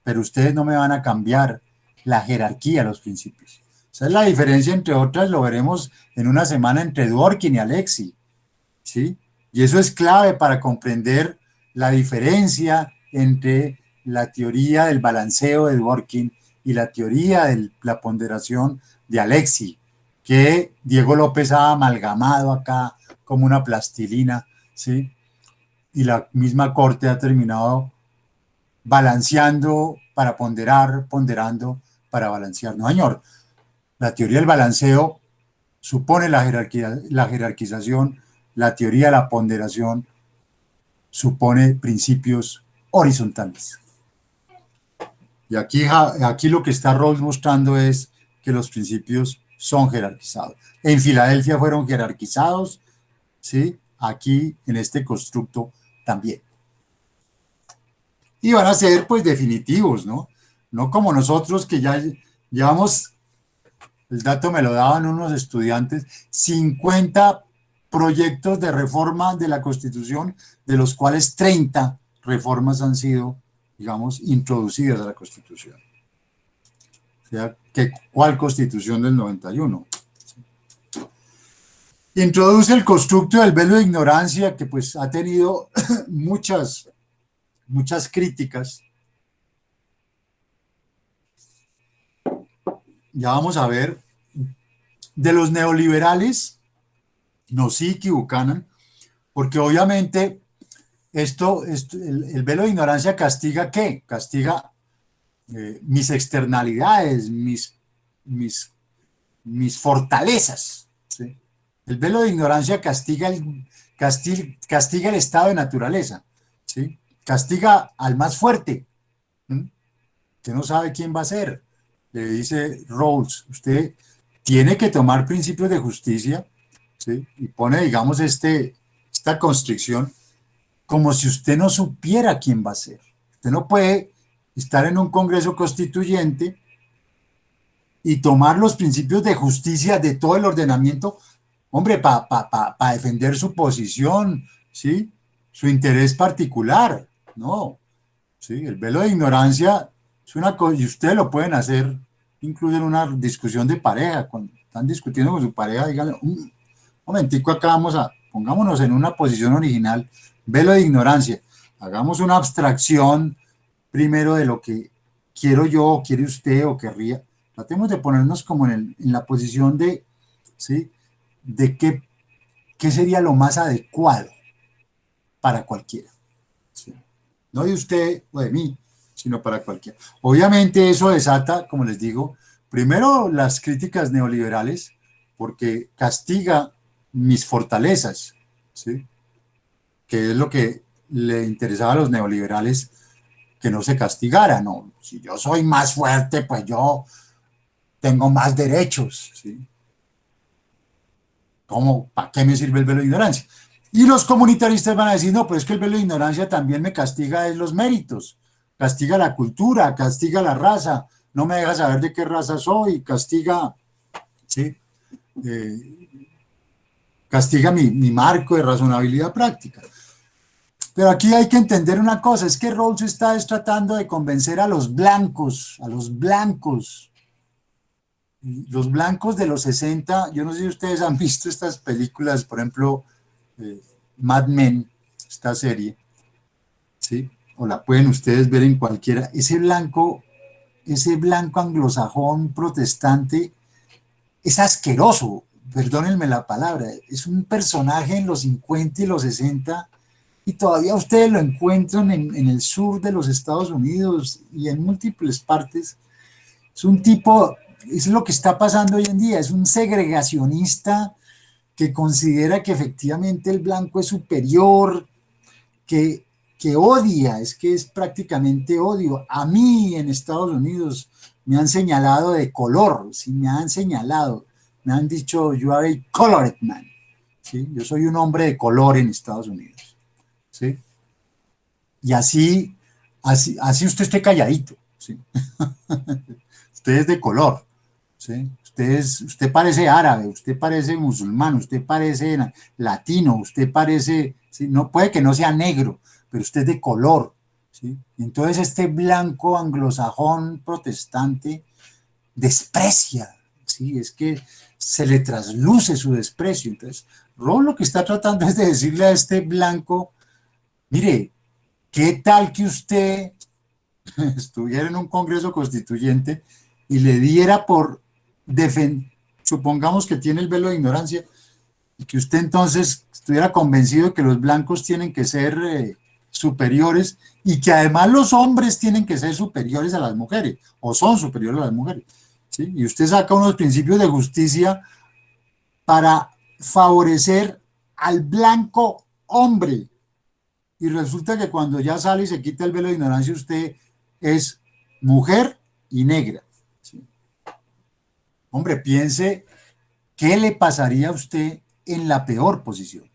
pero ustedes no me van a cambiar la jerarquía de los principios. Esa es la diferencia, entre otras, lo veremos en una semana entre Dworkin y Alexis, ¿sí? Y eso es clave para comprender la diferencia entre la teoría del balanceo de Dworkin y la teoría de la ponderación de Alexis, que Diego López ha amalgamado acá como una plastilina, ¿sí? Y la misma corte ha terminado balanceando para ponderar, ponderando para balancear. No, señor, la teoría del balanceo supone la jerarquización, la teoría de la ponderación supone principios horizontales. Y aquí lo que está Rawls mostrando es que los principios son jerarquizados. En Filadelfia fueron jerarquizados, ¿sí? Aquí en este constructo también. Y van a ser pues definitivos, ¿no? No como nosotros que ya llevamos, el dato me lo daban unos estudiantes, 50 proyectos de reforma de la Constitución, de los cuales 30 reformas han sido, digamos, introducidas a la Constitución. O sea, ¿cuál Constitución del 91? Introduce el constructo del velo de ignorancia, que pues ha tenido muchas críticas. Ya vamos a ver. De los neoliberales, Nozick y Buchanan, porque obviamente el velo de ignorancia castiga ¿qué? Castiga mis externalidades, mis, mis fortalezas. ¿Sí? El velo de ignorancia castiga el estado de naturaleza. ¿Sí? Castiga al más fuerte, ¿sí? Que no sabe quién va a ser. Le dice Rawls, usted tiene que tomar principios de justicia, ¿sí? Y pone, digamos, esta constricción como si usted no supiera quién va a ser. Usted no puede estar en un Congreso Constituyente y tomar los principios de justicia de todo el ordenamiento, hombre, para defender su posición, ¿sí? Su interés particular. No, ¿sí? El velo de ignorancia es una cosa, y ustedes lo pueden hacer incluso en una discusión de pareja. Cuando están discutiendo con su pareja, díganle, un momentico acá, pongámonos en una posición original, velo de ignorancia. Hagamos una abstracción primero de lo que quiero yo, o quiere usted, o querría. Tratemos de ponernos como en la posición de, ¿sí? De qué sería lo más adecuado para cualquiera. ¿Sí? No de usted o de mí, sino para cualquiera. Obviamente eso desata, como les digo, primero las críticas neoliberales, porque castiga mis fortalezas, ¿sí? Que es lo que le interesaba a los neoliberales, que no se castigara, no. Si yo soy más fuerte, pues yo tengo más derechos, ¿sí? ¿Cómo? ¿Para qué me sirve el velo de ignorancia? Y los comunitaristas van a decir, no, pero es que el velo de ignorancia también me castiga los méritos, castiga la cultura, castiga la raza, no me deja saber de qué raza soy, castiga, ¿sí? Eh, castiga mi marco de razonabilidad práctica. Pero aquí hay que entender una cosa, es que Rawls está tratando de convencer a los blancos, los blancos de los 60. Yo no sé si ustedes han visto estas películas, por ejemplo, eh, Mad Men, esta serie, ¿sí? O la pueden ustedes ver en cualquiera. Ese blanco anglosajón protestante es asqueroso, perdónenme la palabra, es un personaje en los 50 y los 60 y todavía ustedes lo encuentran en el sur de los Estados Unidos y en múltiples partes. Es un tipo, es lo que está pasando hoy en día, es un segregacionista que considera que efectivamente el blanco es superior, que odia, es que es prácticamente odio. A mí en Estados Unidos me han señalado de color, sí, me han señalado, me han dicho, you are a colored man, ¿sí? Yo soy un hombre de color en Estados Unidos, ¿sí? Y así usted esté calladito, ¿sí? Usted es de color, ¿sí? Usted parece árabe, usted parece musulmán, usted parece latino, usted parece, ¿sí? No puede que no sea negro, pero usted es de color, ¿sí? Entonces este blanco anglosajón protestante desprecia, ¿sí? Es que se le trasluce su desprecio. Entonces, Ron lo que está tratando es de decirle a este blanco, mire, ¿qué tal que usted estuviera en un Congreso Constituyente y le diera por defender, supongamos que tiene el velo de ignorancia, y que usted entonces estuviera convencido de que los blancos tienen que ser superiores y que además los hombres tienen que ser superiores a las mujeres o son superiores a las mujeres, ¿sí? Y usted saca unos principios de justicia para favorecer al blanco hombre y resulta que cuando ya sale y se quita el velo de ignorancia usted es mujer y negra, ¿sí? Hombre, piense qué le pasaría a usted en la peor posición.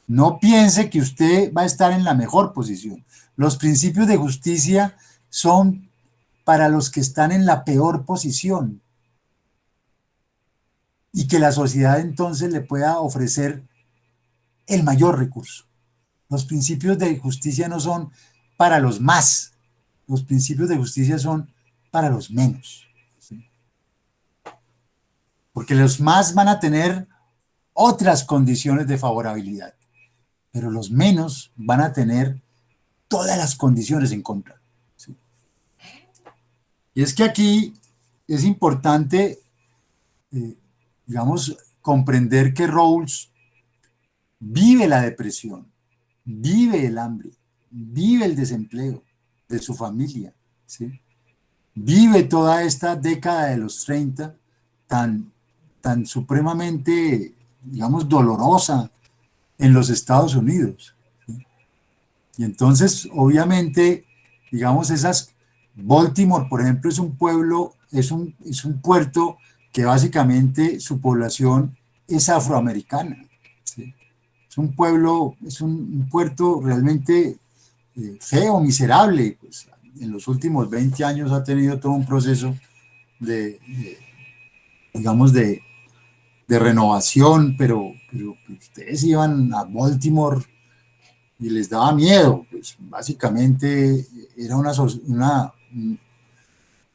No piense que usted va a estar en la mejor posición. Los principios de justicia son para los que están en la peor posición y que la sociedad entonces le pueda ofrecer el mayor recurso. Los principios de justicia no son para los más, los principios de justicia son para los menos, ¿sí? Porque los más van a tener otras condiciones de favorabilidad, pero los menos van a tener todas las condiciones en contra. ¿Sí? Y es que aquí es importante, digamos, comprender que Rawls vive la depresión, vive el hambre, vive el desempleo de su familia, ¿sí? Vive toda esta década de los 30 tan supremamente, digamos, dolorosa en los Estados Unidos. ¿Sí? Y entonces, obviamente, digamos, Baltimore, por ejemplo, es un pueblo, es un puerto que básicamente su población es afroamericana. ¿Sí? Es un pueblo, es un puerto realmente feo, miserable. Pues, en los últimos 20 años ha tenido todo un proceso de digamos, de renovación, pero ustedes iban a Baltimore y les daba miedo. Pues básicamente era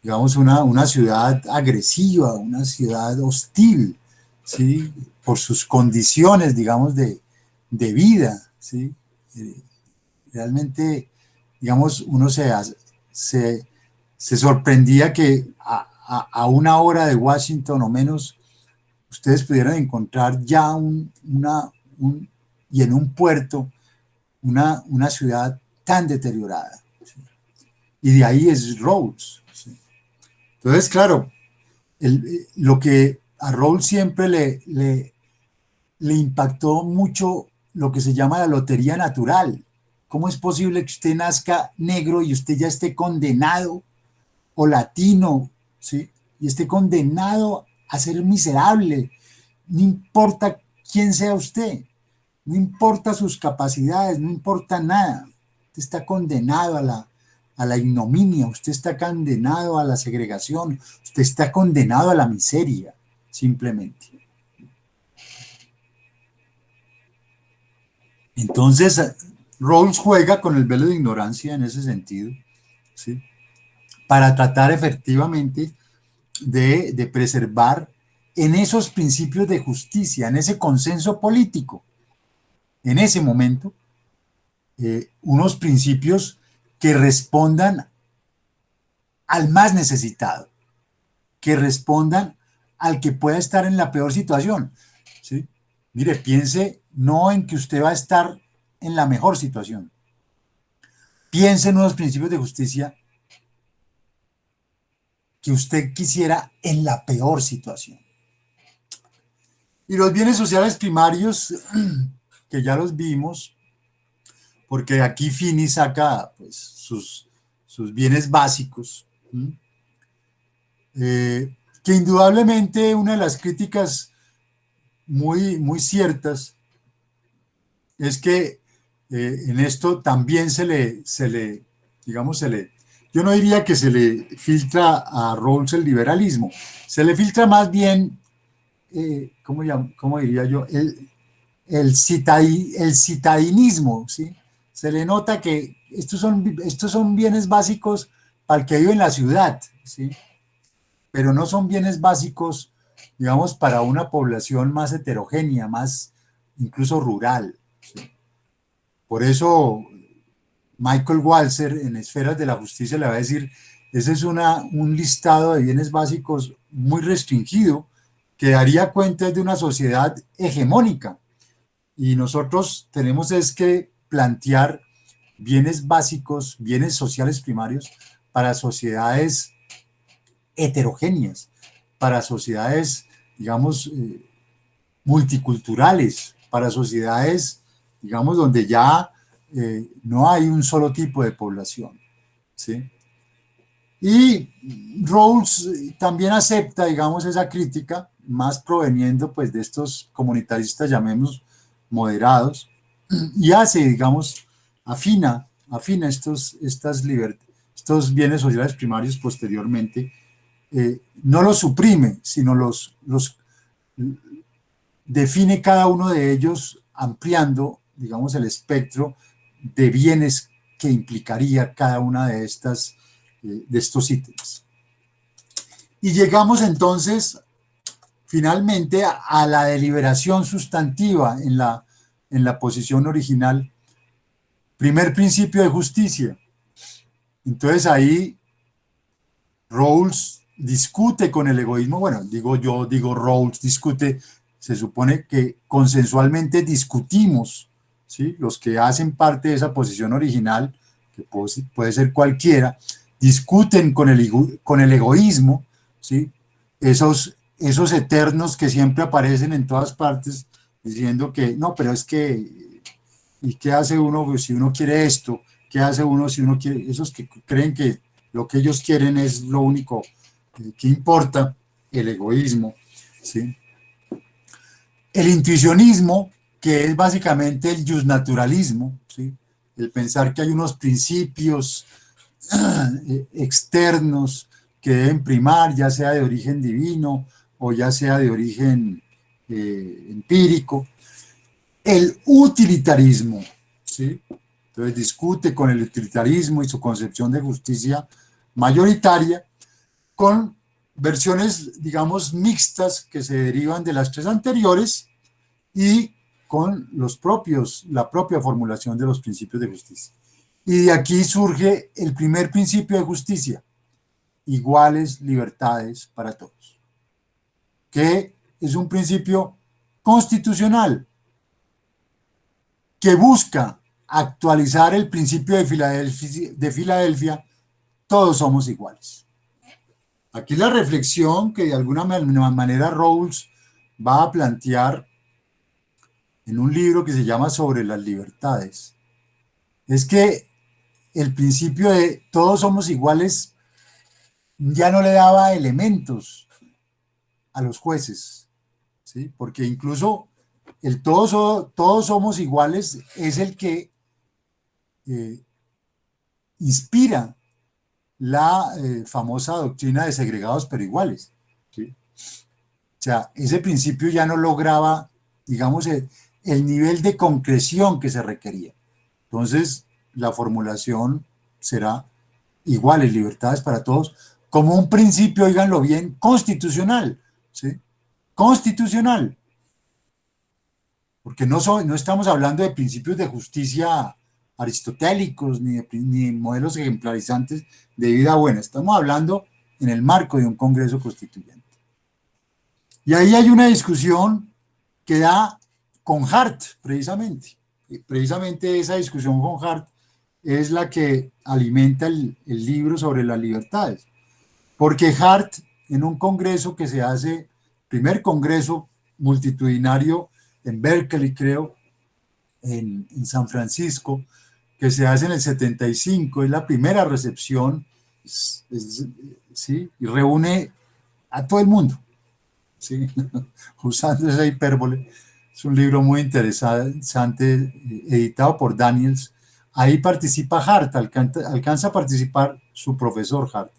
digamos, una ciudad agresiva, una ciudad hostil, ¿sí? Por sus condiciones, digamos, de vida, ¿sí? Realmente, digamos, uno se, se sorprendía que a una hora de Washington o menos, ustedes pudieran encontrar ya y en un puerto, una ciudad tan deteriorada. ¿Sí? Y de ahí es Rawls. ¿Sí? Entonces, claro, lo que a Rawls siempre le impactó mucho lo que se llama la lotería natural. ¿Cómo es posible que usted nazca negro y usted ya esté condenado, o latino, ¿sí? Y esté condenado a ser miserable? No importa quién sea usted, no importa sus capacidades, no importa nada. Usted está condenado a la ignominia, usted está condenado a la segregación, usted está condenado a la miseria, simplemente. Entonces, Rawls juega con el velo de ignorancia en ese sentido, ¿sí? Para tratar efectivamente de preservar en esos principios de justicia, en ese consenso político, en ese momento, unos principios que respondan al más necesitado, que respondan al que pueda estar en la peor situación. ¿Sí? Mire, piense no en que usted va a estar en la mejor situación. Piense en unos principios de justicia que usted quisiera en la peor situación. Y los bienes sociales primarios, que ya los vimos, porque aquí Fini saca pues, sus bienes básicos, que indudablemente una de las críticas muy ciertas es que en esto también digamos, yo no diría que se le filtra a Rawls el liberalismo, se le filtra más bien, ¿cómo diría yo? El citadinismo, ¿sí? Se le nota que estos son bienes básicos para el que vive en la ciudad, ¿sí? Pero no son bienes básicos, digamos, para una población más heterogénea, más incluso rural. ¿Sí? Por eso Michael Walzer en Esferas de la Justicia le va a decir, ese es un listado de bienes básicos muy restringido que daría cuenta de una sociedad hegemónica. Y nosotros tenemos es que plantear bienes básicos, bienes sociales primarios para sociedades heterogéneas, para sociedades, digamos, multiculturales, para sociedades, digamos, donde ya no hay un solo tipo de población. ¿Sí? Y Rawls también acepta, digamos, esa crítica, más proveniendo pues de estos comunitaristas, llamemos moderados, y hace, digamos, afina estos bienes sociales primarios posteriormente, no los suprime, sino los define cada uno de ellos ampliando, digamos, el espectro de bienes que implicaría cada una de estos ítems. Y llegamos entonces finalmente a la deliberación sustantiva en la posición original. Primer principio de justicia. Entonces ahí Rawls discute con el egoísmo, bueno, digo Rawls discute, se supone que consensualmente discutimos, ¿sí? Los que hacen parte de esa posición original, que puede ser cualquiera, discuten con el egoísmo, ¿sí? Esos eternos que siempre aparecen en todas partes, diciendo que, no, pero es que, ¿y qué hace uno si uno quiere esto? ¿Qué hace uno si uno quiere? Esos que creen que lo que ellos quieren es lo único que importa, el egoísmo, ¿sí? El intuicionismo, que es básicamente el justnaturalismo, ¿sí? El pensar que hay unos principios externos que deben primar, ya sea de origen divino o ya sea de origen empírico. El utilitarismo, ¿sí? Entonces discute con el utilitarismo y su concepción de justicia mayoritaria, con versiones, digamos, mixtas que se derivan de las tres anteriores y con la propia formulación de los principios de justicia. Y de aquí surge el primer principio de justicia: iguales libertades para todos, que es un principio constitucional que busca actualizar el principio de Filadelfia, todos somos iguales. Aquí la reflexión que de alguna manera Rawls va a plantear en un libro que se llama Sobre las libertades es que el principio de todos somos iguales ya no le daba elementos a los jueces, ¿sí? Porque incluso el todos somos iguales es el que eh, inspira la famosa doctrina de segregados pero iguales, ¿sí? O sea, ese principio ya no lograba, digamos, el nivel de concreción que se requería. Entonces, la formulación será iguales libertades para todos, como un principio, oíganlo bien, constitucional, ¿sí? Constitucional, porque no estamos hablando de principios de justicia aristotélicos ni modelos ejemplarizantes de vida buena, estamos hablando en el marco de un Congreso Constituyente. Y ahí hay una discusión que da con Hart, precisamente. Precisamente esa discusión con Hart es la que alimenta el libro sobre las libertades. Porque Hart, en un congreso que se hace, primer congreso multitudinario en Berkeley, creo, en San Francisco, que se hace en el 75, es la primera recepción, ¿sí? Y reúne a todo el mundo, ¿sí? Usando esa hipérbole. Es un libro muy interesante, editado por Daniels. Ahí participa Hart, alcanza a participar su profesor Hart.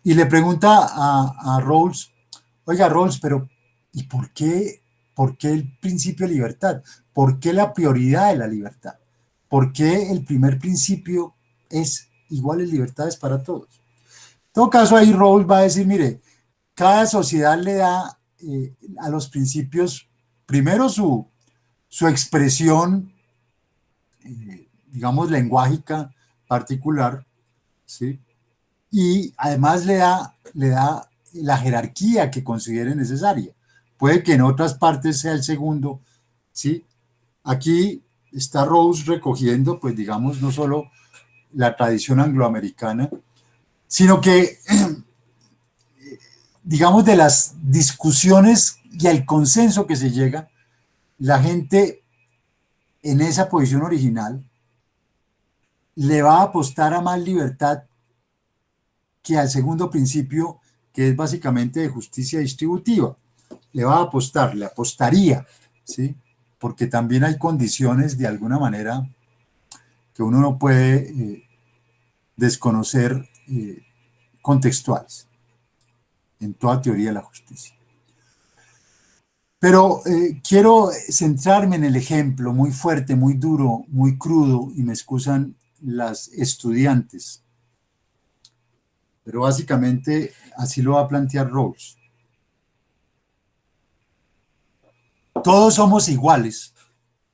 Y le pregunta a Rawls, oiga Rawls, pero ¿y por qué el principio de libertad? ¿Por qué la prioridad de la libertad? ¿Por qué el primer principio es iguales libertades para todos? En todo caso, ahí Rawls va a decir, mire, cada sociedad le da a los principios, primero su expresión, digamos, lenguágica particular, ¿sí? Y además le da la jerarquía que considere necesaria. Puede que en otras partes sea el segundo, ¿sí? Aquí está Rawls recogiendo, pues digamos, no solo la tradición angloamericana, sino que, digamos, de las discusiones y al consenso que se llega, la gente en esa posición original le va a apostar a más libertad que al segundo principio, que es básicamente de justicia distributiva. Le va a apostar, le apostaría, ¿sí? Porque también hay condiciones de alguna manera que uno no puede desconocer, contextuales en toda teoría de la justicia. Pero quiero centrarme en el ejemplo muy fuerte, muy duro, muy crudo, y me excusan las estudiantes, pero básicamente así lo va a plantear Rawls. todos somos iguales,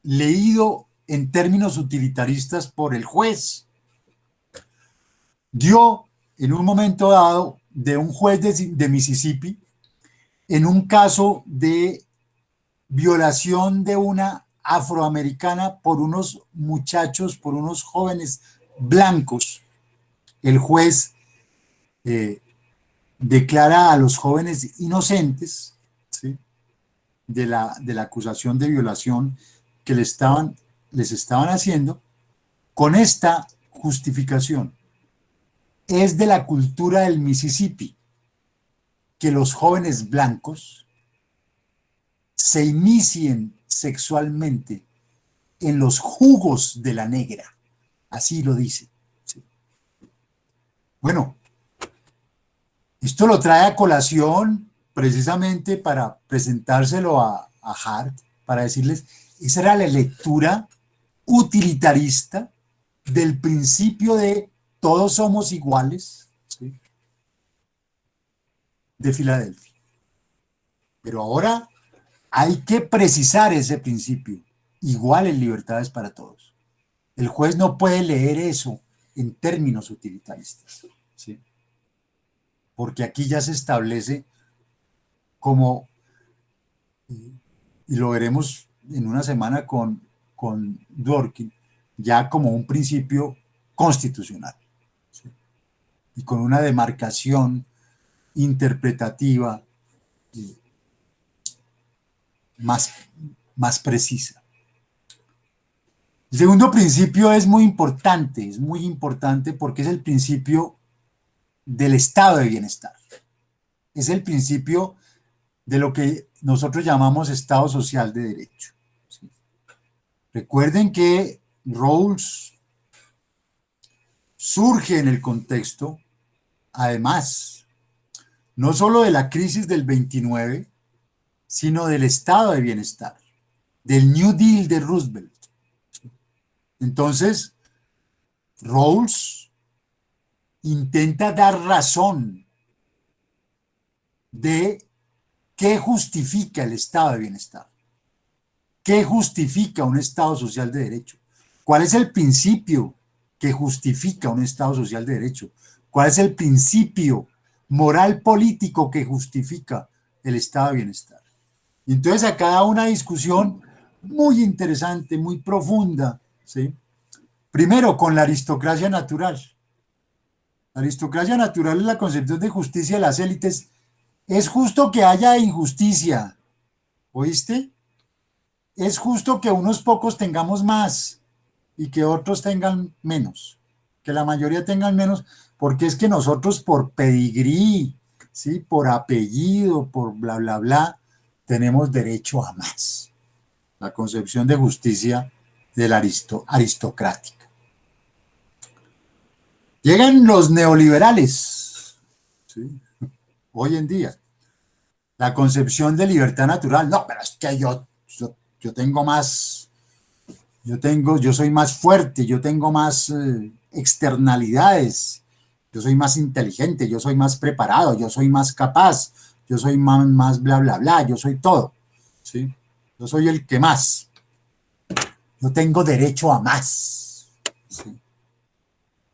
leído en términos utilitaristas por el juez, dio en un momento dado de un juez de Mississippi en un caso de violación de una afroamericana por unos muchachos, por unos jóvenes blancos. El juez declara a los jóvenes inocentes, ¿sí?, de la acusación de violación que les estaban haciendo, con esta justificación: es de la cultura del Mississippi que los jóvenes blancos se inicien sexualmente en los jugos de la negra. Así lo dice. ¿Sí? Bueno, esto lo trae a colación precisamente para presentárselo a Hart, para decirles, esa era la lectura utilitarista del principio de todos somos iguales, ¿sí?, de Filadelfia. Pero ahora hay que precisar ese principio, igual en libertades para todos. El juez no puede leer eso en términos utilitaristas, ¿sí?, porque aquí ya se establece como, y lo veremos en una semana con Dworkin, ya como un principio constitucional, ¿sí?, y con una demarcación interpretativa más precisa. El segundo principio es muy importante porque es el principio del estado de bienestar. Es el principio de lo que nosotros llamamos Estado Social de Derecho. ¿Sí? Recuerden que Rawls surge en el contexto, además, no solo de la crisis del 29, sino del estado de bienestar, del New Deal de Roosevelt. Entonces, Rawls intenta dar razón de qué justifica el estado de bienestar, qué justifica un estado social de derecho, cuál es el principio que justifica un estado social de derecho, cuál es el principio moral político que justifica el estado de bienestar. Y entonces acá da una discusión muy interesante, muy profunda, ¿sí? Primero, con la aristocracia natural. La aristocracia natural es la concepción de justicia de las élites. Es justo que haya injusticia, ¿oíste? Es justo que unos pocos tengamos más y que otros tengan menos, que la mayoría tengan menos, porque es que nosotros por pedigrí, ¿sí?, por apellido, por bla, bla, bla, tenemos derecho a más. La concepción de justicia de la aristocrática. Llegan los neoliberales, ¿sí?, hoy en día. La concepción de libertad natural. No, pero es que yo tengo más, yo soy más fuerte, yo tengo más externalidades, yo soy más inteligente, yo soy más preparado, yo soy más capaz, yo soy más bla, bla, bla, yo soy todo, ¿sí? Yo soy el que más. Yo tengo derecho a más, ¿sí?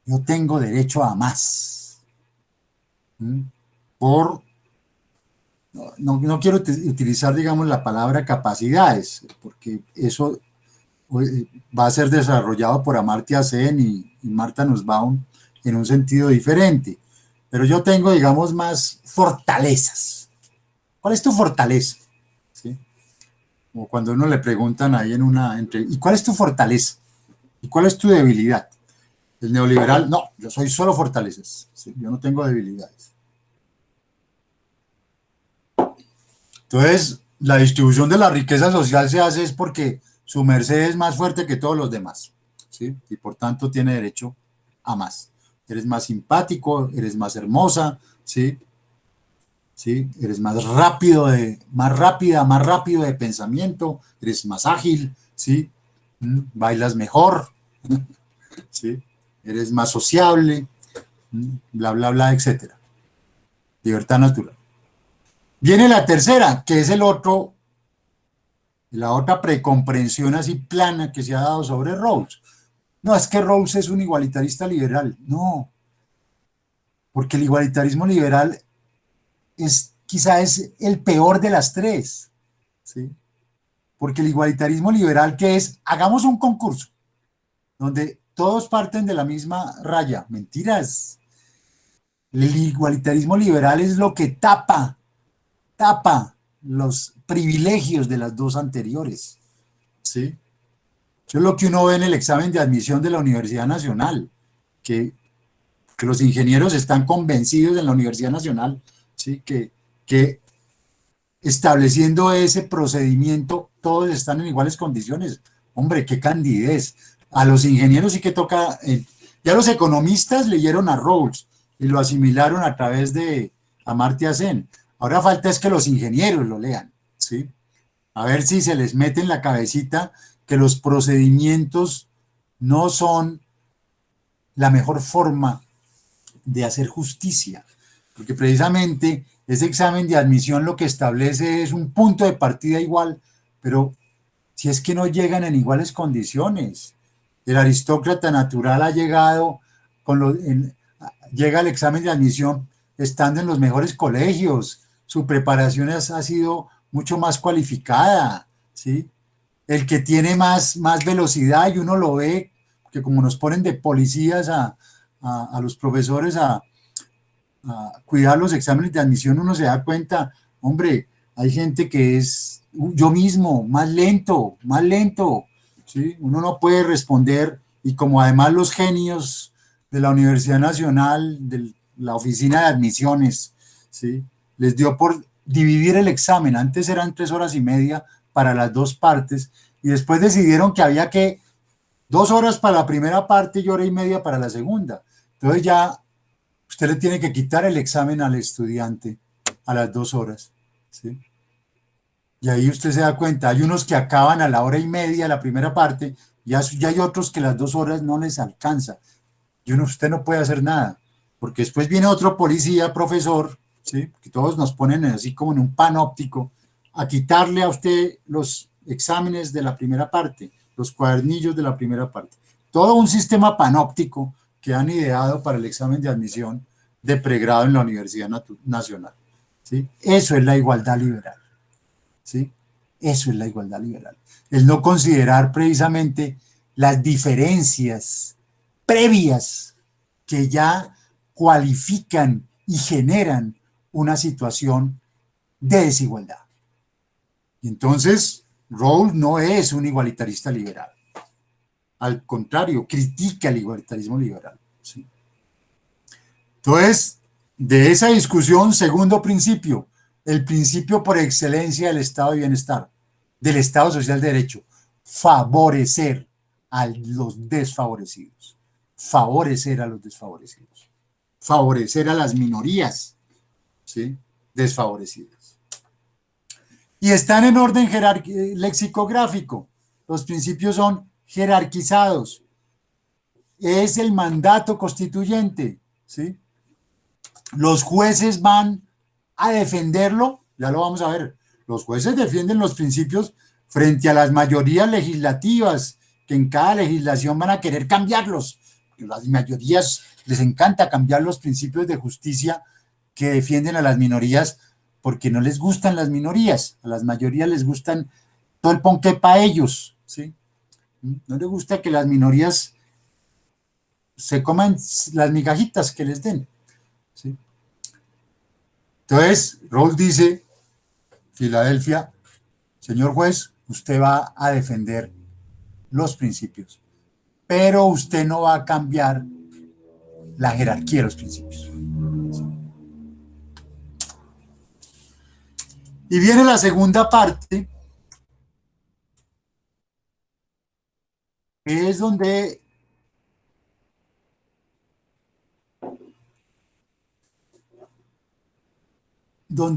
Yo tengo derecho a más. ¿Mm? No quiero utilizar, digamos, la palabra capacidades, porque eso va a ser desarrollado por Amartya Sen y Martha Nussbaum en un sentido diferente. Pero yo tengo, digamos, más fortalezas. ¿Cuál es tu fortaleza? ¿Sí? O cuando uno le preguntan ahí en una entrevista, ¿y cuál es tu fortaleza? ¿Y cuál es tu debilidad? El neoliberal, no, yo soy solo fortalezas. ¿Sí? Yo no tengo debilidades. Entonces, la distribución de la riqueza social se hace es porque su merced es más fuerte que todos los demás, ¿sí? Y por tanto tiene derecho a más. Eres más simpático, eres más hermosa, ¿sí? ¿Sí? Eres más rápido, más rápido de pensamiento, eres más ágil, ¿sí? Bailas mejor, ¿sí? Eres más sociable, bla, bla, bla, etcétera. Libertad natural. Viene la tercera, que es el otro y la otra precomprensión así plana que se ha dado sobre Rawls. No, es que Rawls es un igualitarista liberal. No, porque el igualitarismo liberal es quizá es el peor de las tres, ¿sí? Porque el igualitarismo liberal, que es, hagamos un concurso donde todos parten de la misma raya. Mentiras. El igualitarismo liberal es lo que tapa los privilegios de las dos anteriores, ¿sí? Eso es lo que uno ve en el examen de admisión de la Universidad Nacional, que, que los ingenieros están convencidos en la Universidad Nacional, ¿sí? Que estableciendo ese procedimiento todos están en iguales condiciones. Hombre, qué candidez. A los ingenieros sí que toca, ya los economistas leyeron a Rawls y lo asimilaron a través de Amartya Sen. Ahora falta es que los ingenieros lo lean, ¿sí? A ver si se les mete en la cabecita que los procedimientos no son la mejor forma de hacer justicia, porque precisamente ese examen de admisión lo que establece es un punto de partida igual, pero si es que no llegan en iguales condiciones. El aristócrata natural ha llegado llega al examen de admisión estando en los mejores colegios, su preparación ha sido mucho más cualificada, ¿sí? El que tiene más velocidad y uno lo ve, que como nos ponen de policías a los profesores a cuidar los exámenes de admisión, uno se da cuenta, hombre, hay gente que es yo mismo, más lento, ¿sí? Uno no puede responder y como además los genios de la Universidad Nacional, de la oficina de admisiones, ¿sí? Les dio por dividir el examen, antes eran 3 horas y media para las dos partes y después decidieron que había que 2 horas para la primera parte y hora y media para la segunda. Entonces ya usted le tiene que quitar el examen al estudiante a las 2 horas, ¿sí? Y ahí usted se da cuenta, hay unos que acaban a la hora y media la primera parte, ya hay otros que las 2 horas no les alcanza. Y usted no puede hacer nada, porque después viene otro policía, profesor, ¿sí? Que todos nos ponen así como en un panóptico, a quitarle a usted los exámenes de la primera parte, los cuadernillos de la primera parte. Todo un sistema panóptico que han ideado para el examen de admisión de pregrado en la Universidad Nacional, ¿sí? Eso es la igualdad liberal, ¿sí? Eso es la igualdad liberal. El no considerar precisamente las diferencias previas que ya cualifican y generan una situación de desigualdad. Y entonces, Rawls no es un igualitarista liberal. Al contrario, critica el igualitarismo liberal, ¿sí? Entonces, de esa discusión, segundo principio, el principio por excelencia del estado de bienestar, del Estado Social de Derecho, favorecer a los desfavorecidos, favorecer a los desfavorecidos, favorecer a las minorías, ¿sí? Desfavorecidas. Y están en orden lexicográfico. Los principios son jerarquizados. Es el mandato constituyente, ¿sí? Los jueces van a defenderlo, ya lo vamos a ver. Los jueces defienden los principios frente a las mayorías legislativas, que en cada legislación van a querer cambiarlos. Las mayorías les encanta cambiar los principios de justicia que defienden a las minorías porque no les gustan las minorías, a las mayorías les gustan todo el ponqué para ellos, ¿sí? No les gusta que las minorías se coman las migajitas que les den, ¿sí? Entonces, Rawls dice, Filadelfia, señor juez, usted va a defender los principios, pero usted no va a cambiar la jerarquía de los principios. Y viene la segunda parte, que es donde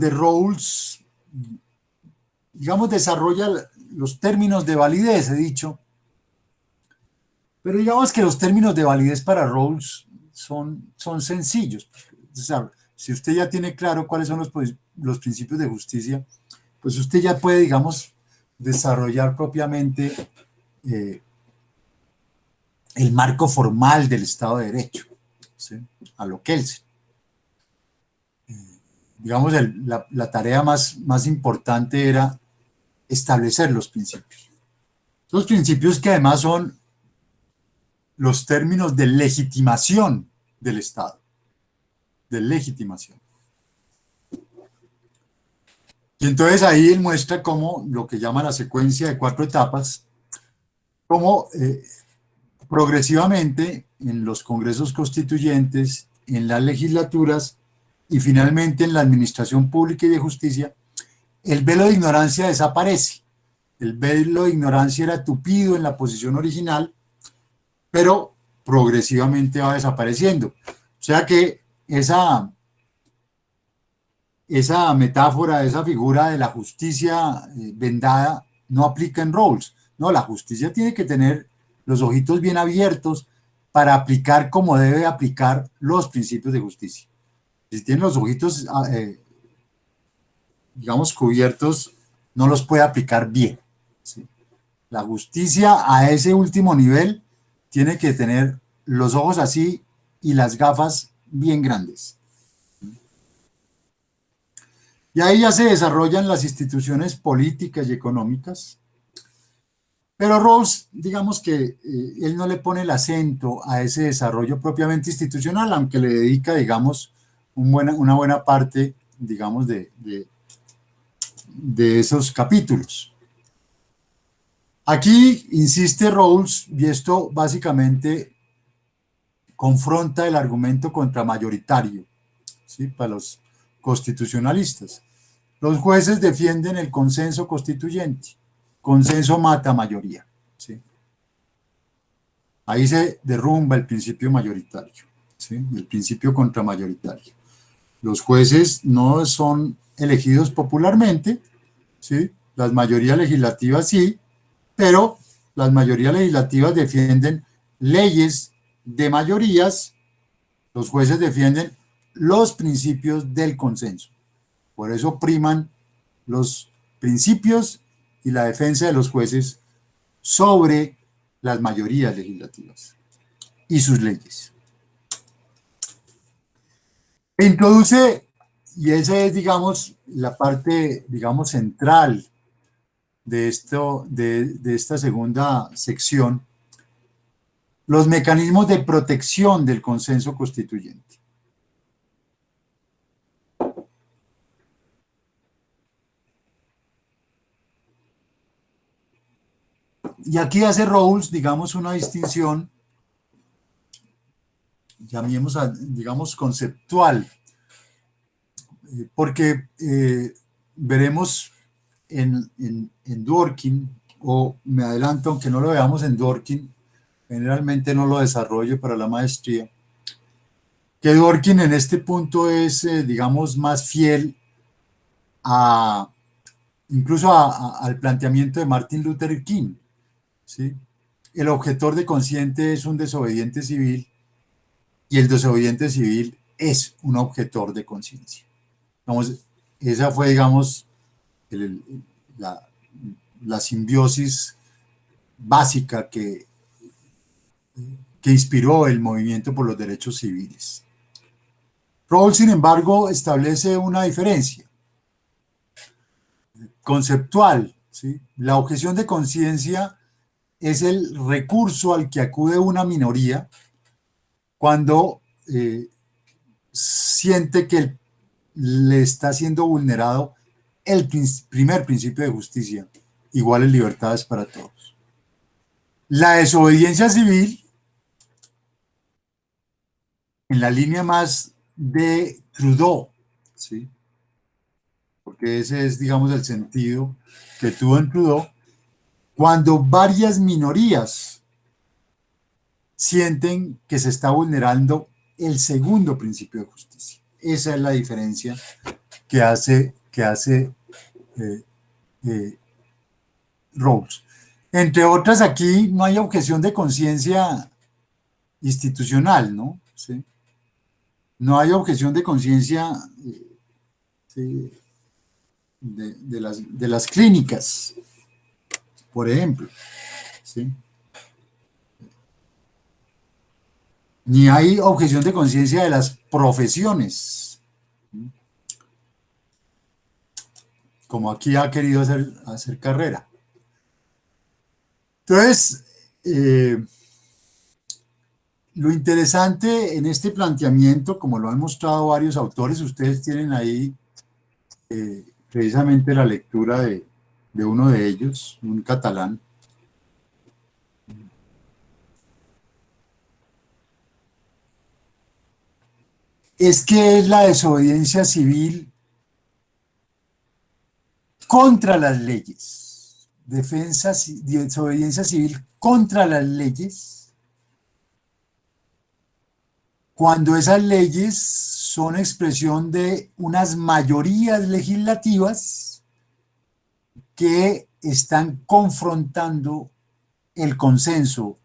Rawls, digamos, desarrolla los términos de validez, he dicho, pero digamos que los términos de validez para Rawls son sencillos. O sea, si usted ya tiene claro cuáles son los principios de justicia, pues usted ya puede, digamos, desarrollar propiamente el marco formal del Estado de Derecho, ¿sí? A lo Kelsen. Digamos, la tarea más importante era establecer los principios. Los principios que además son los términos de legitimación del Estado, de legitimación. Y entonces ahí él muestra cómo lo que llama la secuencia de 4 etapas, cómo progresivamente en los congresos constituyentes, en las legislaturas y finalmente en la administración pública y de justicia, el velo de ignorancia desaparece. El velo de ignorancia era tupido en la posición original, pero progresivamente va desapareciendo. O sea que esa metáfora, esa figura de la justicia vendada no aplica en Rawls. No, la justicia tiene que tener los ojitos bien abiertos para aplicar como debe aplicar los principios de justicia. Si tiene los ojitos, digamos, cubiertos, no los puede aplicar bien, ¿sí? La justicia a ese último nivel tiene que tener los ojos así y las gafas bien grandes. Y ahí ya se desarrollan las instituciones políticas y económicas. Pero Rawls, digamos que él no le pone el acento a ese desarrollo propiamente institucional, aunque le dedica, digamos, una buena parte, digamos, de esos capítulos. Aquí insiste Rawls, y esto básicamente confronta el argumento contramayoritario, ¿sí? Para los constitucionalistas. Los jueces defienden el consenso constituyente. Consenso mata mayoría, ¿sí? Ahí se derrumba el principio mayoritario, ¿sí? El principio contramayoritario. Los jueces no son elegidos popularmente, ¿sí? Las mayorías legislativas sí, pero las mayorías legislativas defienden leyes de mayorías, los jueces defienden los principios del consenso. Por eso priman los principios y la defensa de los jueces sobre las mayorías legislativas y sus leyes. Introduce, y esa es, digamos, la parte, digamos, central de esta segunda sección, los mecanismos de protección del consenso constituyente. Y aquí hace Rawls, digamos, una distinción, llamemos, digamos, conceptual, porque veremos en Dworkin, o me adelanto, aunque no lo veamos en Dworkin, generalmente no lo desarrollo para la maestría, que Dworkin en este punto es, digamos, más fiel incluso al planteamiento de Martin Luther King, ¿sí? El objetor de consciente es un desobediente civil y el desobediente civil es un objetor de conciencia. Esa fue, digamos, la simbiosis básica que inspiró el movimiento por los derechos civiles. Rawls, sin embargo, establece una diferencia conceptual, ¿sí? La objeción de conciencia es el recurso al que acude una minoría cuando siente que le está siendo vulnerado el primer principio de justicia, iguales libertades para todos. La desobediencia civil, en la línea más de Trudeau, ¿sí? Porque ese es, digamos, el sentido que tuvo en Trudeau, cuando varias minorías sienten que se está vulnerando el segundo principio de justicia. Esa es la diferencia que hace Rawls. Entre otras, aquí no hay objeción de conciencia institucional, ¿no? ¿Sí? No hay objeción de conciencia ¿sí? de las clínicas. por ejemplo, ¿sí? Ni hay objeción de conciencia de las profesiones, como aquí ha querido hacer carrera. Entonces, lo interesante en este planteamiento, como lo han mostrado varios autores, ustedes tienen ahí precisamente la lectura de uno de ellos, un catalán, es que es la desobediencia civil contra las leyes, desobediencia civil contra las leyes, cuando esas leyes son expresión de unas mayorías legislativas que están confrontando el consenso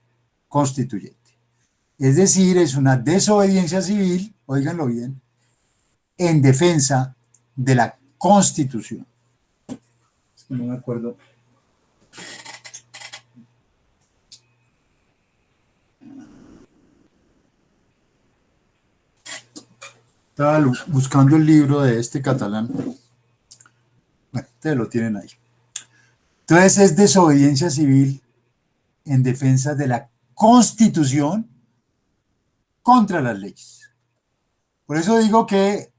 constituyente. Es decir, es una desobediencia civil, óiganlo bien, en defensa de la Constitución. No me acuerdo. Estaba buscando el libro de este catalán. Bueno, ustedes lo tienen ahí. Entonces es desobediencia civil en defensa de la Constitución contra las leyes. Por eso digo que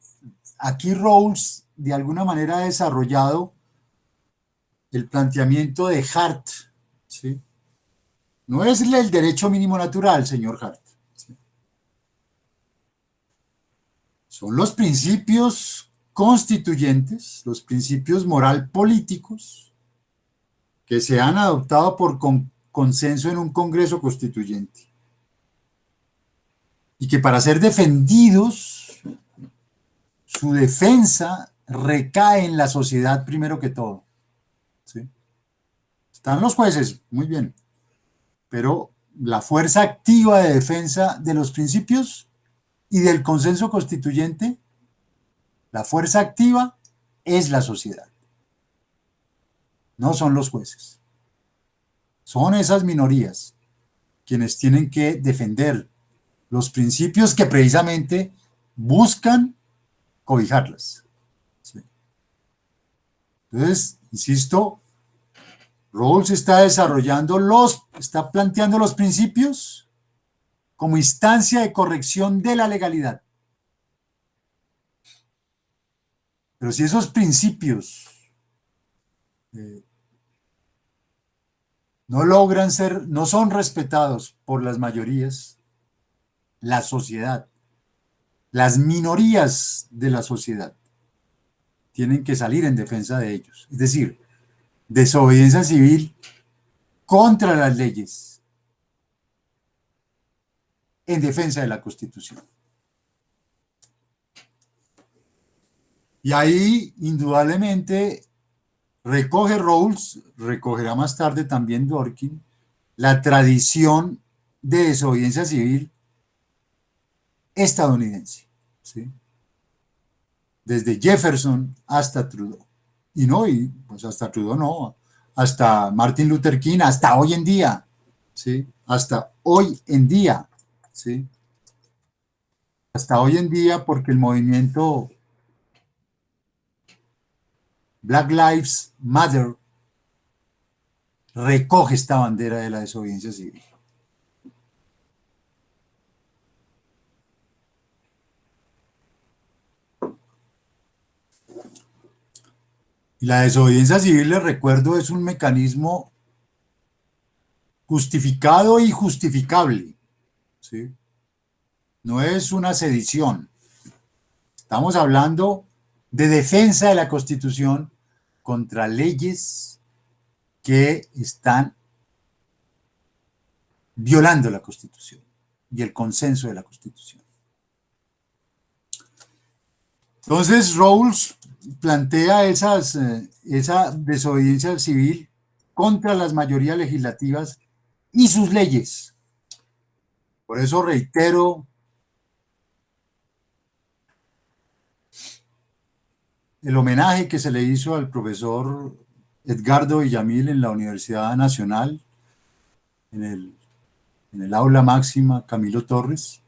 aquí Rawls de alguna manera ha desarrollado el planteamiento de Hart, ¿sí? No es el derecho mínimo natural, señor Hart. ¿Sí? Son los principios constituyentes, los principios moral políticos que se han adoptado por consenso en un Congreso Constituyente y que para ser defendidos, su defensa recae en la sociedad primero que todo. ¿Sí? Están los jueces, muy bien, pero la fuerza activa de defensa de los principios y del consenso constituyente, la fuerza activa es la sociedad, no son los jueces. Son esas minorías quienes tienen que defender los principios que precisamente buscan cobijarlas. ¿Sí? Entonces, insisto, Rawls está está planteando los principios como instancia de corrección de la legalidad. Pero si esos principios no son respetados por las mayorías, la sociedad, las minorías de la sociedad tienen que salir en defensa de ellos. Es decir, desobediencia civil contra las leyes en defensa de la Constitución. Y ahí, indudablemente, recoge Rawls, recogerá más tarde también Dworkin, la tradición de desobediencia civil estadounidense, ¿sí? Desde Jefferson hasta Trudeau. Y pues hasta Trudeau no, hasta Martin Luther King, hasta hoy en día, ¿sí? Hasta hoy en día, ¿sí? Hasta hoy en día, porque el movimiento Black Lives Matter recoge esta bandera de la desobediencia civil. Y la desobediencia civil, les recuerdo, es un mecanismo justificado y justificable, ¿sí? No es una sedición. Estamos hablando de defensa de la Constitución contra leyes que están violando la Constitución y el consenso de la Constitución. Entonces, Rawls plantea esa desobediencia civil contra las mayorías legislativas y sus leyes. Por eso reitero el homenaje que se le hizo al profesor Edgardo Villamil en la Universidad Nacional, en el aula máxima Camilo Torres.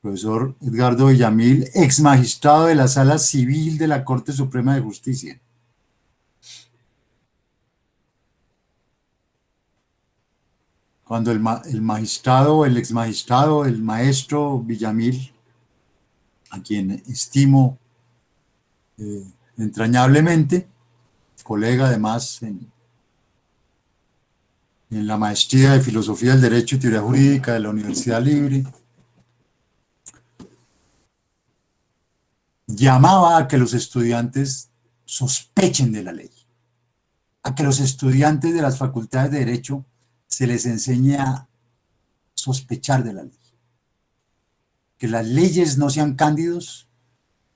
Profesor Edgardo Villamil, ex magistrado de la Sala Civil de la Corte Suprema de Justicia. Cuando el magistrado, el ex magistrado, el maestro Villamil, a quien estimo entrañablemente, colega además en la maestría de Filosofía del Derecho y Teoría Jurídica de la Universidad Libre, llamaba a que los estudiantes sospechen de la ley, a que los estudiantes de las facultades de Derecho se les enseñe a sospechar de la ley, que las leyes no sean cándidos,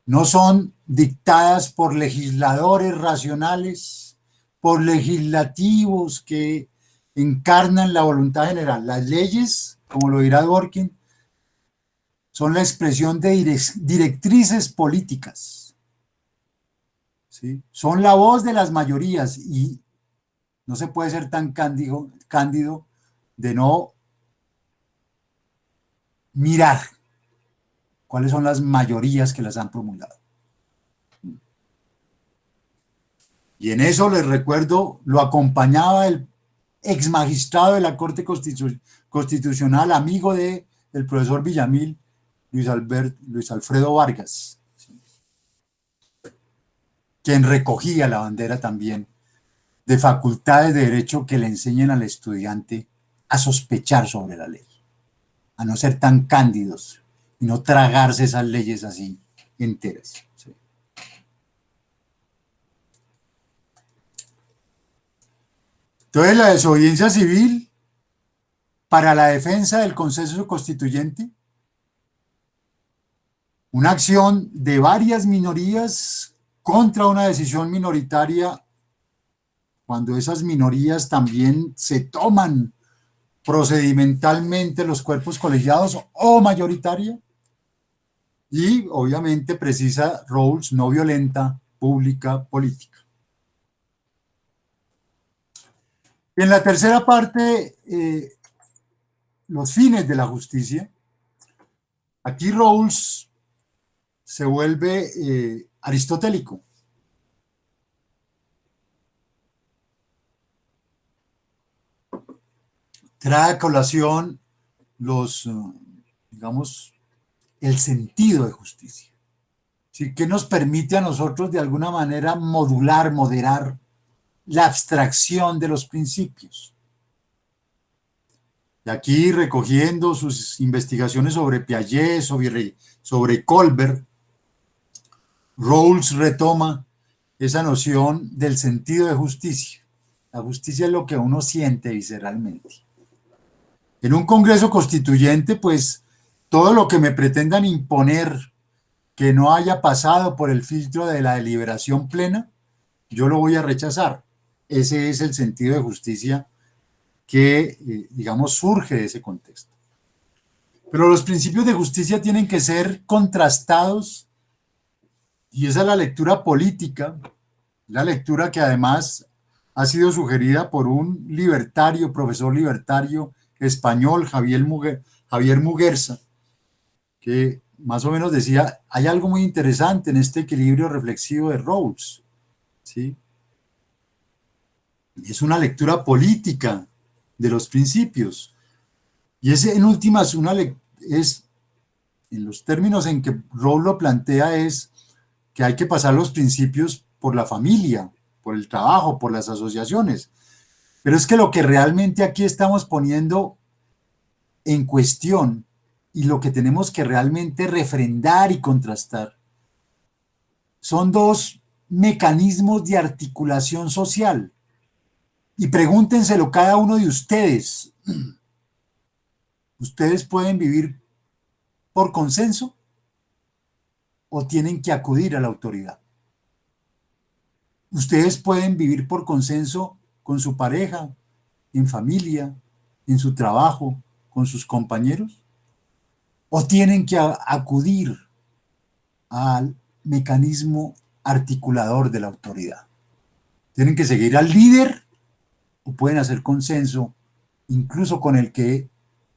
no son dictadas por legisladores racionales, por legislativos que encarnan la voluntad general. Las leyes, como lo dirá Dworkin, son la expresión de directrices políticas, ¿sí? Son la voz de las mayorías y no se puede ser tan cándido de no mirar cuáles son las mayorías que las han promulgado. Y en eso les recuerdo, lo acompañaba el ex magistrado de la Corte Constitucional, amigo del profesor Villamil, Luis Alfredo Vargas, quien recogía la bandera también de facultades de derecho que le enseñen al estudiante a sospechar sobre la ley, a no ser tan cándidos y no tragarse esas leyes así enteras. ¿Sí? Entonces, la desobediencia civil para la defensa del consenso constituyente, una acción de varias minorías contra una decisión minoritaria, cuando esas minorías también se toman procedimentalmente los cuerpos colegiados o mayoritaria, y obviamente precisa Rawls no violenta, pública, política. En la tercera parte, los fines de la justicia, aquí Rawls se vuelve aristotélico. Trae a colación digamos, el sentido de justicia. ¿Sí? Que nos permite a nosotros de alguna manera modular, moderar la abstracción de los principios. Y aquí, recogiendo sus investigaciones sobre Piaget, sobre Colbert, Rawls retoma esa noción del sentido de justicia. La justicia es lo que uno siente visceralmente. En un congreso constituyente, pues, todo lo que me pretendan imponer que no haya pasado por el filtro de la deliberación plena, yo lo voy a rechazar. Ese es el sentido de justicia que, digamos, surge de ese contexto. Pero los principios de justicia tienen que ser contrastados, y esa es la lectura política, la lectura que además ha sido sugerida por un libertario, profesor libertario español, Javier Muguerza, que más o menos decía, hay algo muy interesante en este equilibrio reflexivo de Rawls, ¿sí? Es una lectura política de los principios, y es en últimas en los términos en que Rawls lo plantea, es que hay que pasar los principios por la familia, por el trabajo, por las asociaciones, pero es que lo que realmente aquí estamos poniendo en cuestión y lo que tenemos que realmente refrendar y contrastar son dos mecanismos de articulación social. Y pregúntenselo cada uno de ustedes. ¿Ustedes pueden vivir por consenso o tienen que acudir a la autoridad? ¿Ustedes pueden vivir por consenso con su pareja, en familia, en su trabajo, con sus compañeros? ¿O tienen que acudir al mecanismo articulador de la autoridad? Tienen que seguir al líder o pueden hacer consenso, incluso con el que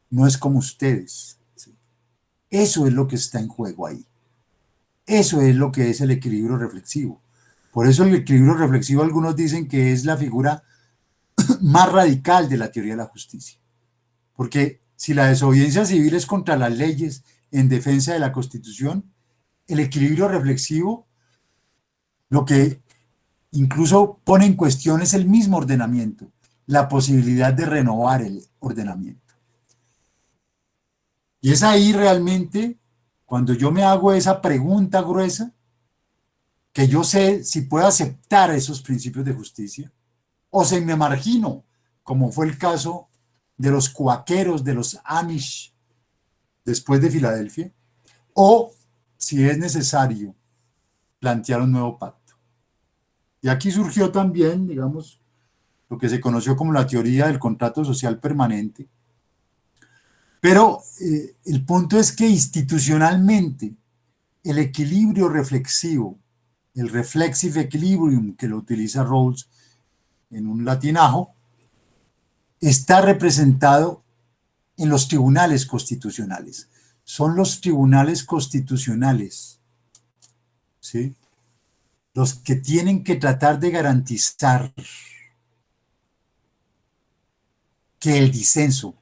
no es como ustedes. ¿Sí? Eso es lo que está en juego ahí. Eso es lo que es el equilibrio reflexivo. Por eso el equilibrio reflexivo algunos dicen que es la figura más radical de la teoría de la justicia. Porque si la desobediencia civil es contra las leyes en defensa de la Constitución, el equilibrio reflexivo lo que incluso pone en cuestión es el mismo ordenamiento, la posibilidad de renovar el ordenamiento. Y es ahí realmente, cuando yo me hago esa pregunta gruesa, que yo sé si puedo aceptar esos principios de justicia o si me margino, como fue el caso de los cuáqueros, de los Amish, después de Filadelfia, o si es necesario plantear un nuevo pacto. Y aquí surgió también, digamos, lo que se conoció como la teoría del contrato social permanente. Pero el punto es que institucionalmente el equilibrio reflexivo, el reflexive equilibrium que lo utiliza Rawls en un latinajo, está representado en los tribunales constitucionales. Son los tribunales constitucionales, ¿sí?, los que tienen que tratar de garantizar que el disenso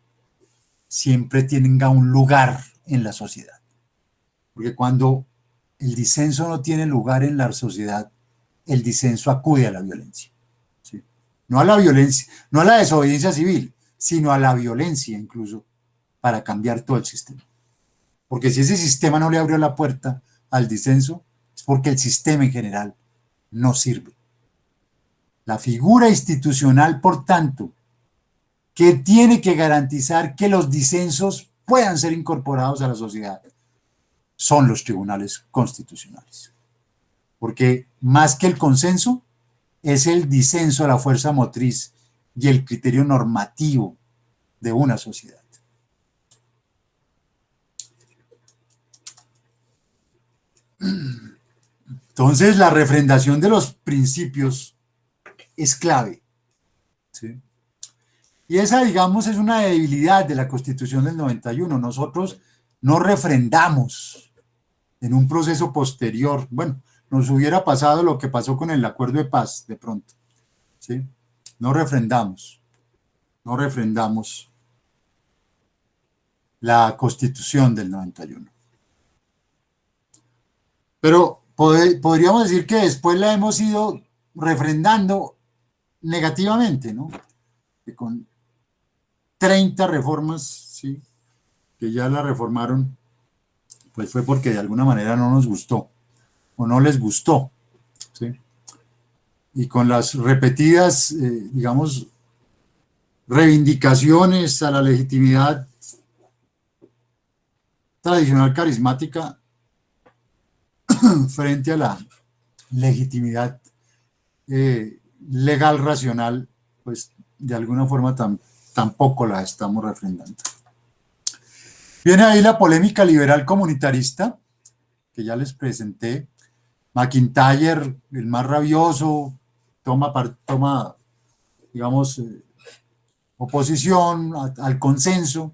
siempre tenga un lugar en la sociedad. Porque cuando el disenso no tiene lugar en la sociedad, el disenso acude a la violencia. ¿Sí? No a la violencia, no a la desobediencia civil, sino a la violencia incluso, para cambiar todo el sistema. Porque si ese sistema no le abrió la puerta al disenso, es porque el sistema en general no sirve. La figura institucional, por tanto, que tiene que garantizar que los disensos puedan ser incorporados a la sociedad, son los tribunales constitucionales. Porque más que el consenso, es el disenso a la fuerza motriz y el criterio normativo de una sociedad. Entonces, la refrendación de los principios es clave. ¿Sí? Y esa, digamos, es una debilidad de la Constitución del 91. Nosotros no refrendamos en un proceso posterior. Bueno, nos hubiera pasado lo que pasó con el acuerdo de paz, de pronto. ¿Sí? No refrendamos la Constitución del 91. Pero podríamos decir que después la hemos ido refrendando negativamente, ¿no? Que con 30 reformas, ¿sí?, que ya la reformaron, pues fue porque de alguna manera no nos gustó o no les gustó, ¿sí? Y con las repetidas, digamos, reivindicaciones a la legitimidad tradicional carismática frente a la legitimidad legal racional, pues de alguna forma tampoco la estamos refrendando. Viene ahí la polémica liberal comunitarista, que ya les presenté. McIntyre, el más rabioso, toma digamos, oposición al consenso,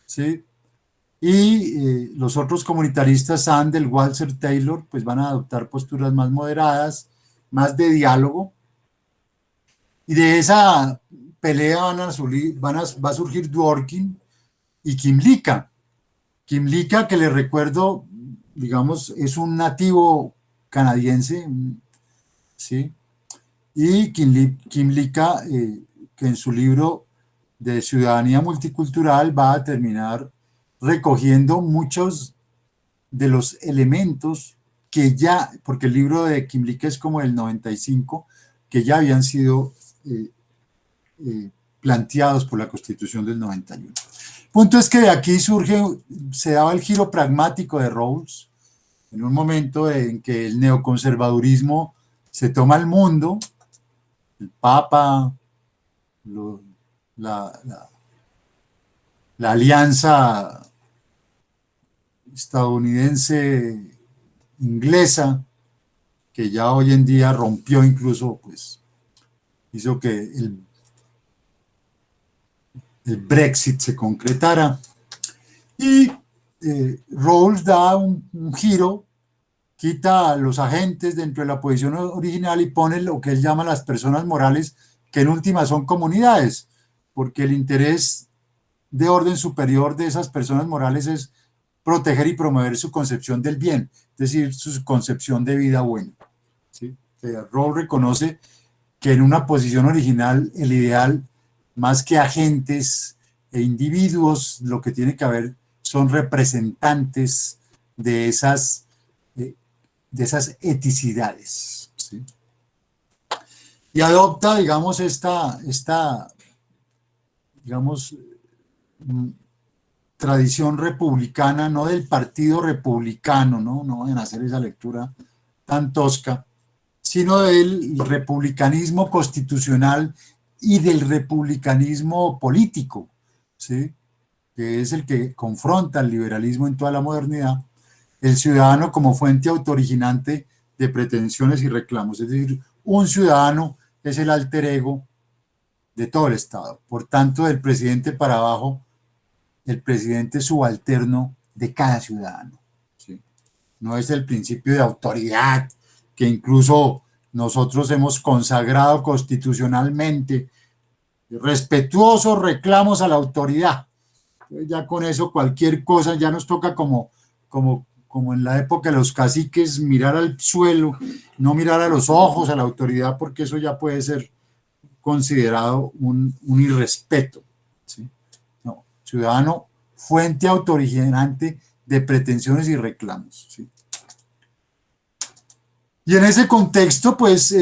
¿sí? Y los otros comunitaristas, Sandel, Walzer, Taylor, pues van a adoptar posturas más moderadas, más de diálogo, y de esa pelea va a surgir Dworkin y Kymlicka. Kymlicka, que les recuerdo, digamos, es un nativo canadiense, ¿sí? Y Kymlicka, que en su libro de Ciudadanía Multicultural va a terminar recogiendo muchos de los elementos que ya, porque el libro de Kymlicka es como el 95, que ya habían sido planteados por la Constitución del 91. El punto es que de aquí se daba el giro pragmático de Rawls, en un momento en que el neoconservadurismo se toma el mundo, el Papa, la alianza estadounidense inglesa, que ya hoy en día rompió incluso pues hizo que el Brexit se concretara. Y Rawls da un giro, quita a los agentes dentro de la posición original y pone lo que él llama las personas morales, que en última son comunidades, porque el interés de orden superior de esas personas morales es proteger y promover su concepción del bien, es decir, su concepción de vida buena. ¿Sí? Rawls reconoce que en una posición original el ideal, más que agentes e individuos, lo que tiene que haber son representantes de esas eticidades. ¿Sí? Y adopta, digamos, digamos, tradición republicana, no del partido republicano, no van a hacer esa lectura tan tosca, sino del republicanismo constitucional y del republicanismo político, ¿sí? Que es el que confronta el liberalismo en toda la modernidad, el ciudadano como fuente autoriginante de pretensiones y reclamos. Es decir, un ciudadano es el alter ego de todo el Estado. Por tanto, del presidente para abajo, el presidente subalterno de cada ciudadano. ¿Sí? No es el principio de autoridad que incluso nosotros hemos consagrado constitucionalmente, respetuosos reclamos a la autoridad. Ya con eso cualquier cosa ya nos toca como en la época de los caciques, mirar al suelo, no mirar a los ojos a la autoridad, porque eso ya puede ser considerado un irrespeto. ¿Sí? No, ciudadano, fuente autoriginante de pretensiones y reclamos. ¿Sí? Y en ese contexto, pues,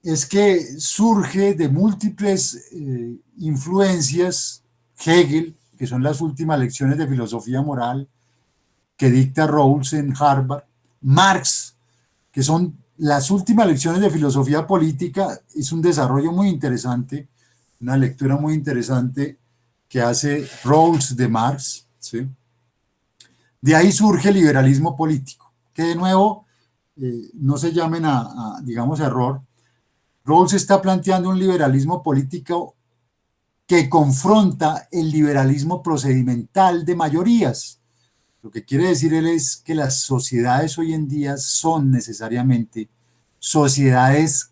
es que surge de múltiples influencias Hegel, que son las últimas lecciones de filosofía moral que dicta Rawls en Harvard, Marx, que son las últimas lecciones de filosofía política. Es un desarrollo muy interesante, una lectura muy interesante que hace Rawls de Marx. ¿Sí? De ahí surge el liberalismo político, que de nuevo, no se llamen digamos, error. Rawls está planteando un liberalismo político que confronta el liberalismo procedimental de mayorías. Lo que quiere decir él es que las sociedades hoy en día son necesariamente sociedades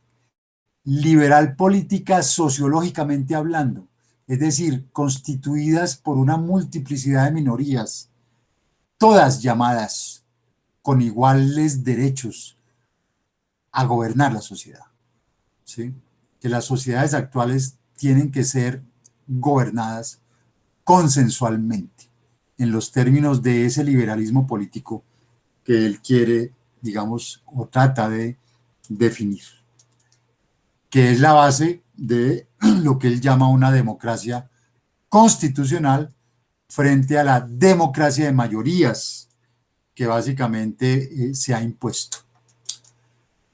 liberal políticas sociológicamente hablando, es decir, constituidas por una multiplicidad de minorías, todas llamadas con iguales derechos a gobernar la sociedad. ¿Sí? Que las sociedades actuales tienen que ser gobernadas consensualmente, en los términos de ese liberalismo político que él quiere, digamos, o trata de definir, que es la base de lo que él llama una democracia constitucional frente a la democracia de mayorías que básicamente se ha impuesto.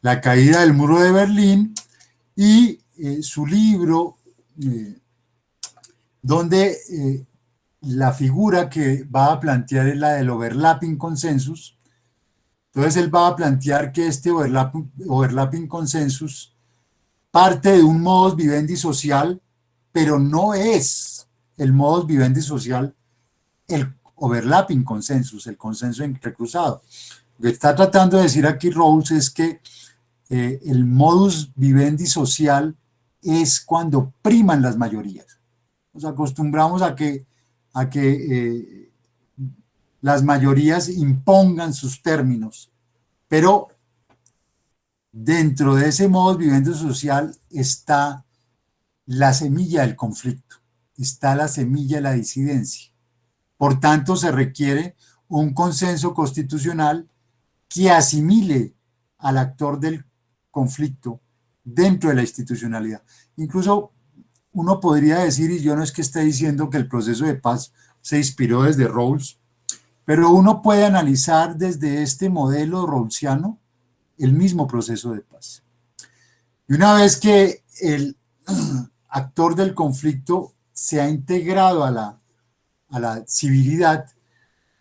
La caída del muro de Berlín y su libro, donde la figura que va a plantear es la del overlapping consensus. Entonces él va a plantear que este overlapping consensus parte de un modus vivendi social, pero no es el modus vivendi social el overlapping consensus, el consenso entrecruzado. Lo que está tratando de decir aquí Rawls es que el modus vivendi social es cuando priman las mayorías. Nos acostumbramos a que las mayorías impongan sus términos, pero dentro de ese modus vivendi social está la semilla del conflicto, está la semilla de la disidencia. Por tanto, se requiere un consenso constitucional que asimile al actor del conflicto dentro de la institucionalidad. Incluso uno podría decir, y yo no es que esté diciendo que el proceso de paz se inspiró desde Rawls, pero uno puede analizar desde este modelo rawlsiano el mismo proceso de paz. Y una vez que el actor del conflicto se ha integrado a la civilidad,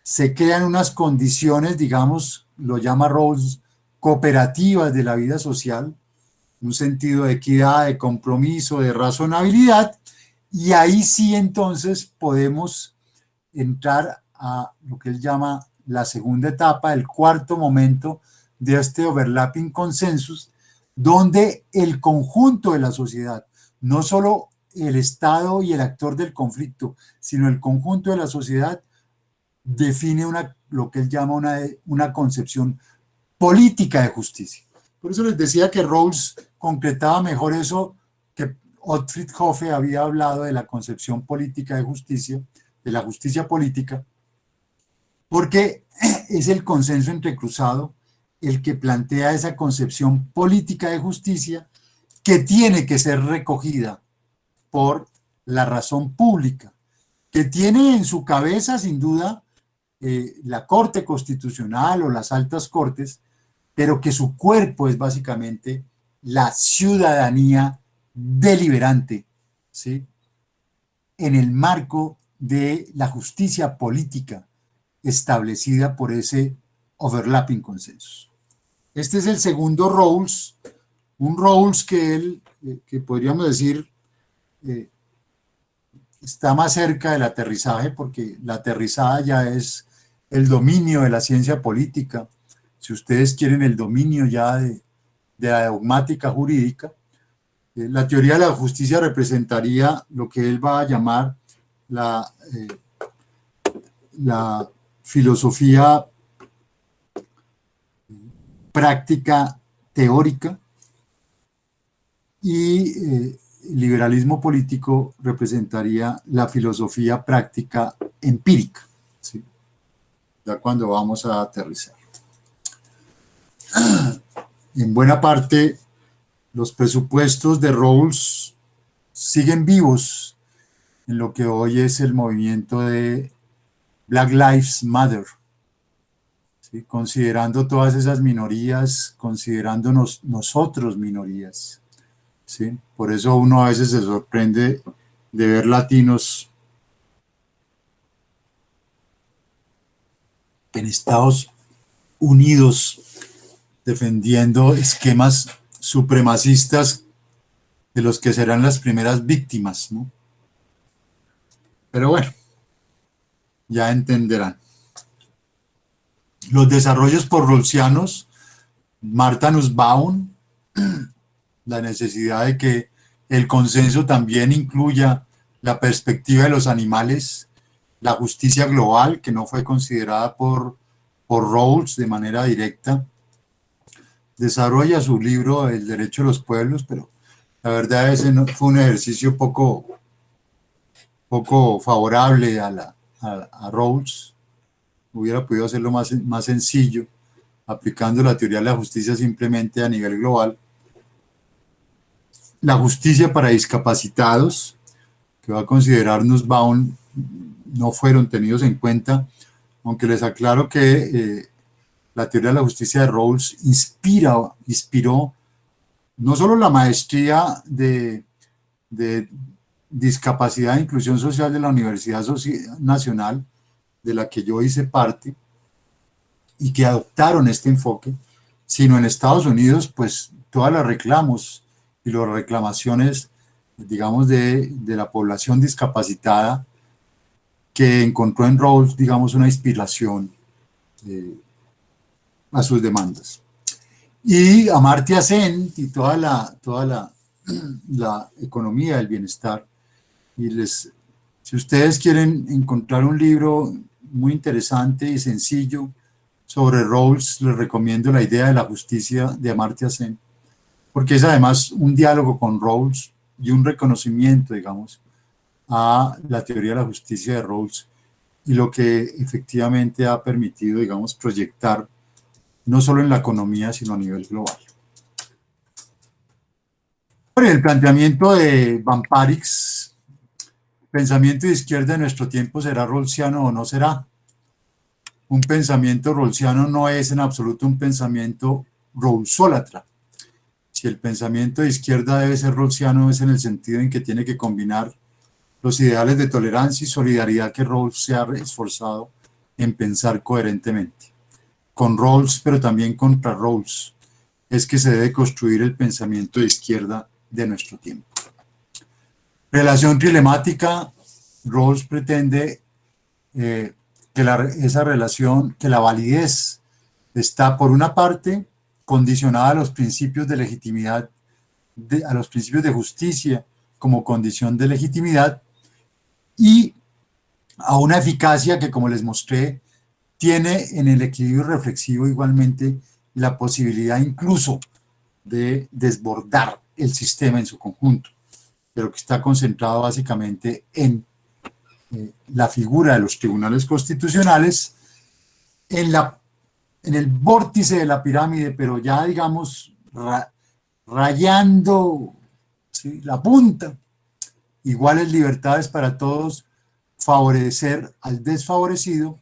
se crean unas condiciones, digamos, lo llama Rawls, cooperativas de la vida social, un sentido de equidad, de compromiso, de razonabilidad, y ahí sí entonces podemos entrar a lo que él llama la segunda etapa, el cuarto momento de este overlapping consensus, donde el conjunto de la sociedad, no solo el Estado y el actor del conflicto, sino el conjunto de la sociedad define lo que él llama una concepción política de justicia. Por eso les decía que Rawls concretaba mejor eso que Otfried Hoffe había hablado de la concepción política de justicia, de la justicia política, porque es el consenso entrecruzado el que plantea esa concepción política de justicia que tiene que ser recogida por la razón pública, que tiene en su cabeza sin duda la Corte Constitucional o las altas cortes, pero que su cuerpo es básicamente la ciudadanía deliberante, ¿sí? En el marco de la justicia política establecida por ese overlapping consensus. Este es el segundo Rawls, un Rawls que podríamos decir está más cerca del aterrizaje, porque la aterrizada ya es el dominio de la ciencia política, si ustedes quieren el dominio ya de la dogmática jurídica. La teoría de la justicia representaría lo que él va a llamar la filosofía práctica teórica, y liberalismo político representaría la filosofía práctica empírica, ¿sí? Ya cuando vamos a aterrizar. En buena parte, los presupuestos de Rawls siguen vivos en lo que hoy es el movimiento de Black Lives Matter, ¿sí? Considerando todas esas minorías, considerándonos nosotros minorías, ¿sí? Por eso uno a veces se sorprende de ver latinos en Estados Unidos defendiendo esquemas supremacistas de los que serán las primeras víctimas, ¿no? Pero bueno, ya entenderán. Los desarrollos por rawlsianos, Martha Nussbaum, la necesidad de que el consenso también incluya la perspectiva de los animales, la justicia global, que no fue considerada por Rawls de manera directa. Desarrolla su libro El derecho de los pueblos, pero la verdad ese fue un ejercicio poco favorable a Rawls. Hubiera podido hacerlo más sencillo, aplicando la teoría de la justicia simplemente a nivel global. La justicia para discapacitados, que va a considerar Nussbaum, no fueron tenidos en cuenta, aunque les aclaro que la teoría de la justicia de Rawls inspiró no solo la maestría de discapacidad e inclusión social de la Universidad Nacional, de la que yo hice parte, y que adoptaron este enfoque, sino en Estados Unidos, pues todas las reclamos y las reclamaciones, digamos, de la población discapacitada, que encontró en Rawls, digamos, una inspiración a sus demandas. Y Amartya Sen y toda la economía del bienestar. Y si ustedes quieren encontrar un libro muy interesante y sencillo sobre Rawls, les recomiendo La idea de la justicia de Amartya Sen, porque es además un diálogo con Rawls y un reconocimiento, digamos, a la teoría de la justicia de Rawls y lo que efectivamente ha permitido, digamos, proyectar no solo en la economía, sino a nivel global. El planteamiento de Van Parijs, pensamiento de izquierda de nuestro tiempo, ¿será rawlsiano o no será? Un pensamiento rawlsiano no es en absoluto un pensamiento rawlsólatra. Si el pensamiento de izquierda debe ser rawlsiano, es en el sentido en que tiene que combinar los ideales de tolerancia y solidaridad que Rawls se ha esforzado en pensar coherentemente. Con Rawls, pero también contra Rawls. es que se debe construir el pensamiento de izquierda de nuestro tiempo. Relación trilemática, Rawls pretende esa relación, que la validez está por una parte condicionada a los principios de legitimidad, a los principios de justicia como condición de legitimidad, y a una eficacia que, como les mostré, tiene en el equilibrio reflexivo igualmente la posibilidad incluso de desbordar el sistema en su conjunto, pero que está concentrado básicamente en la figura de los tribunales constitucionales, en el vórtice de la pirámide, pero ya digamos rayando, ¿sí?, la punta. Iguales libertades para todos, favorecer al desfavorecido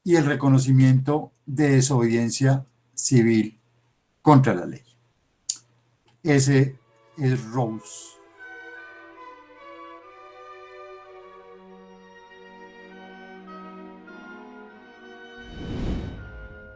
y el reconocimiento de desobediencia civil contra la ley. Ese es Rawls.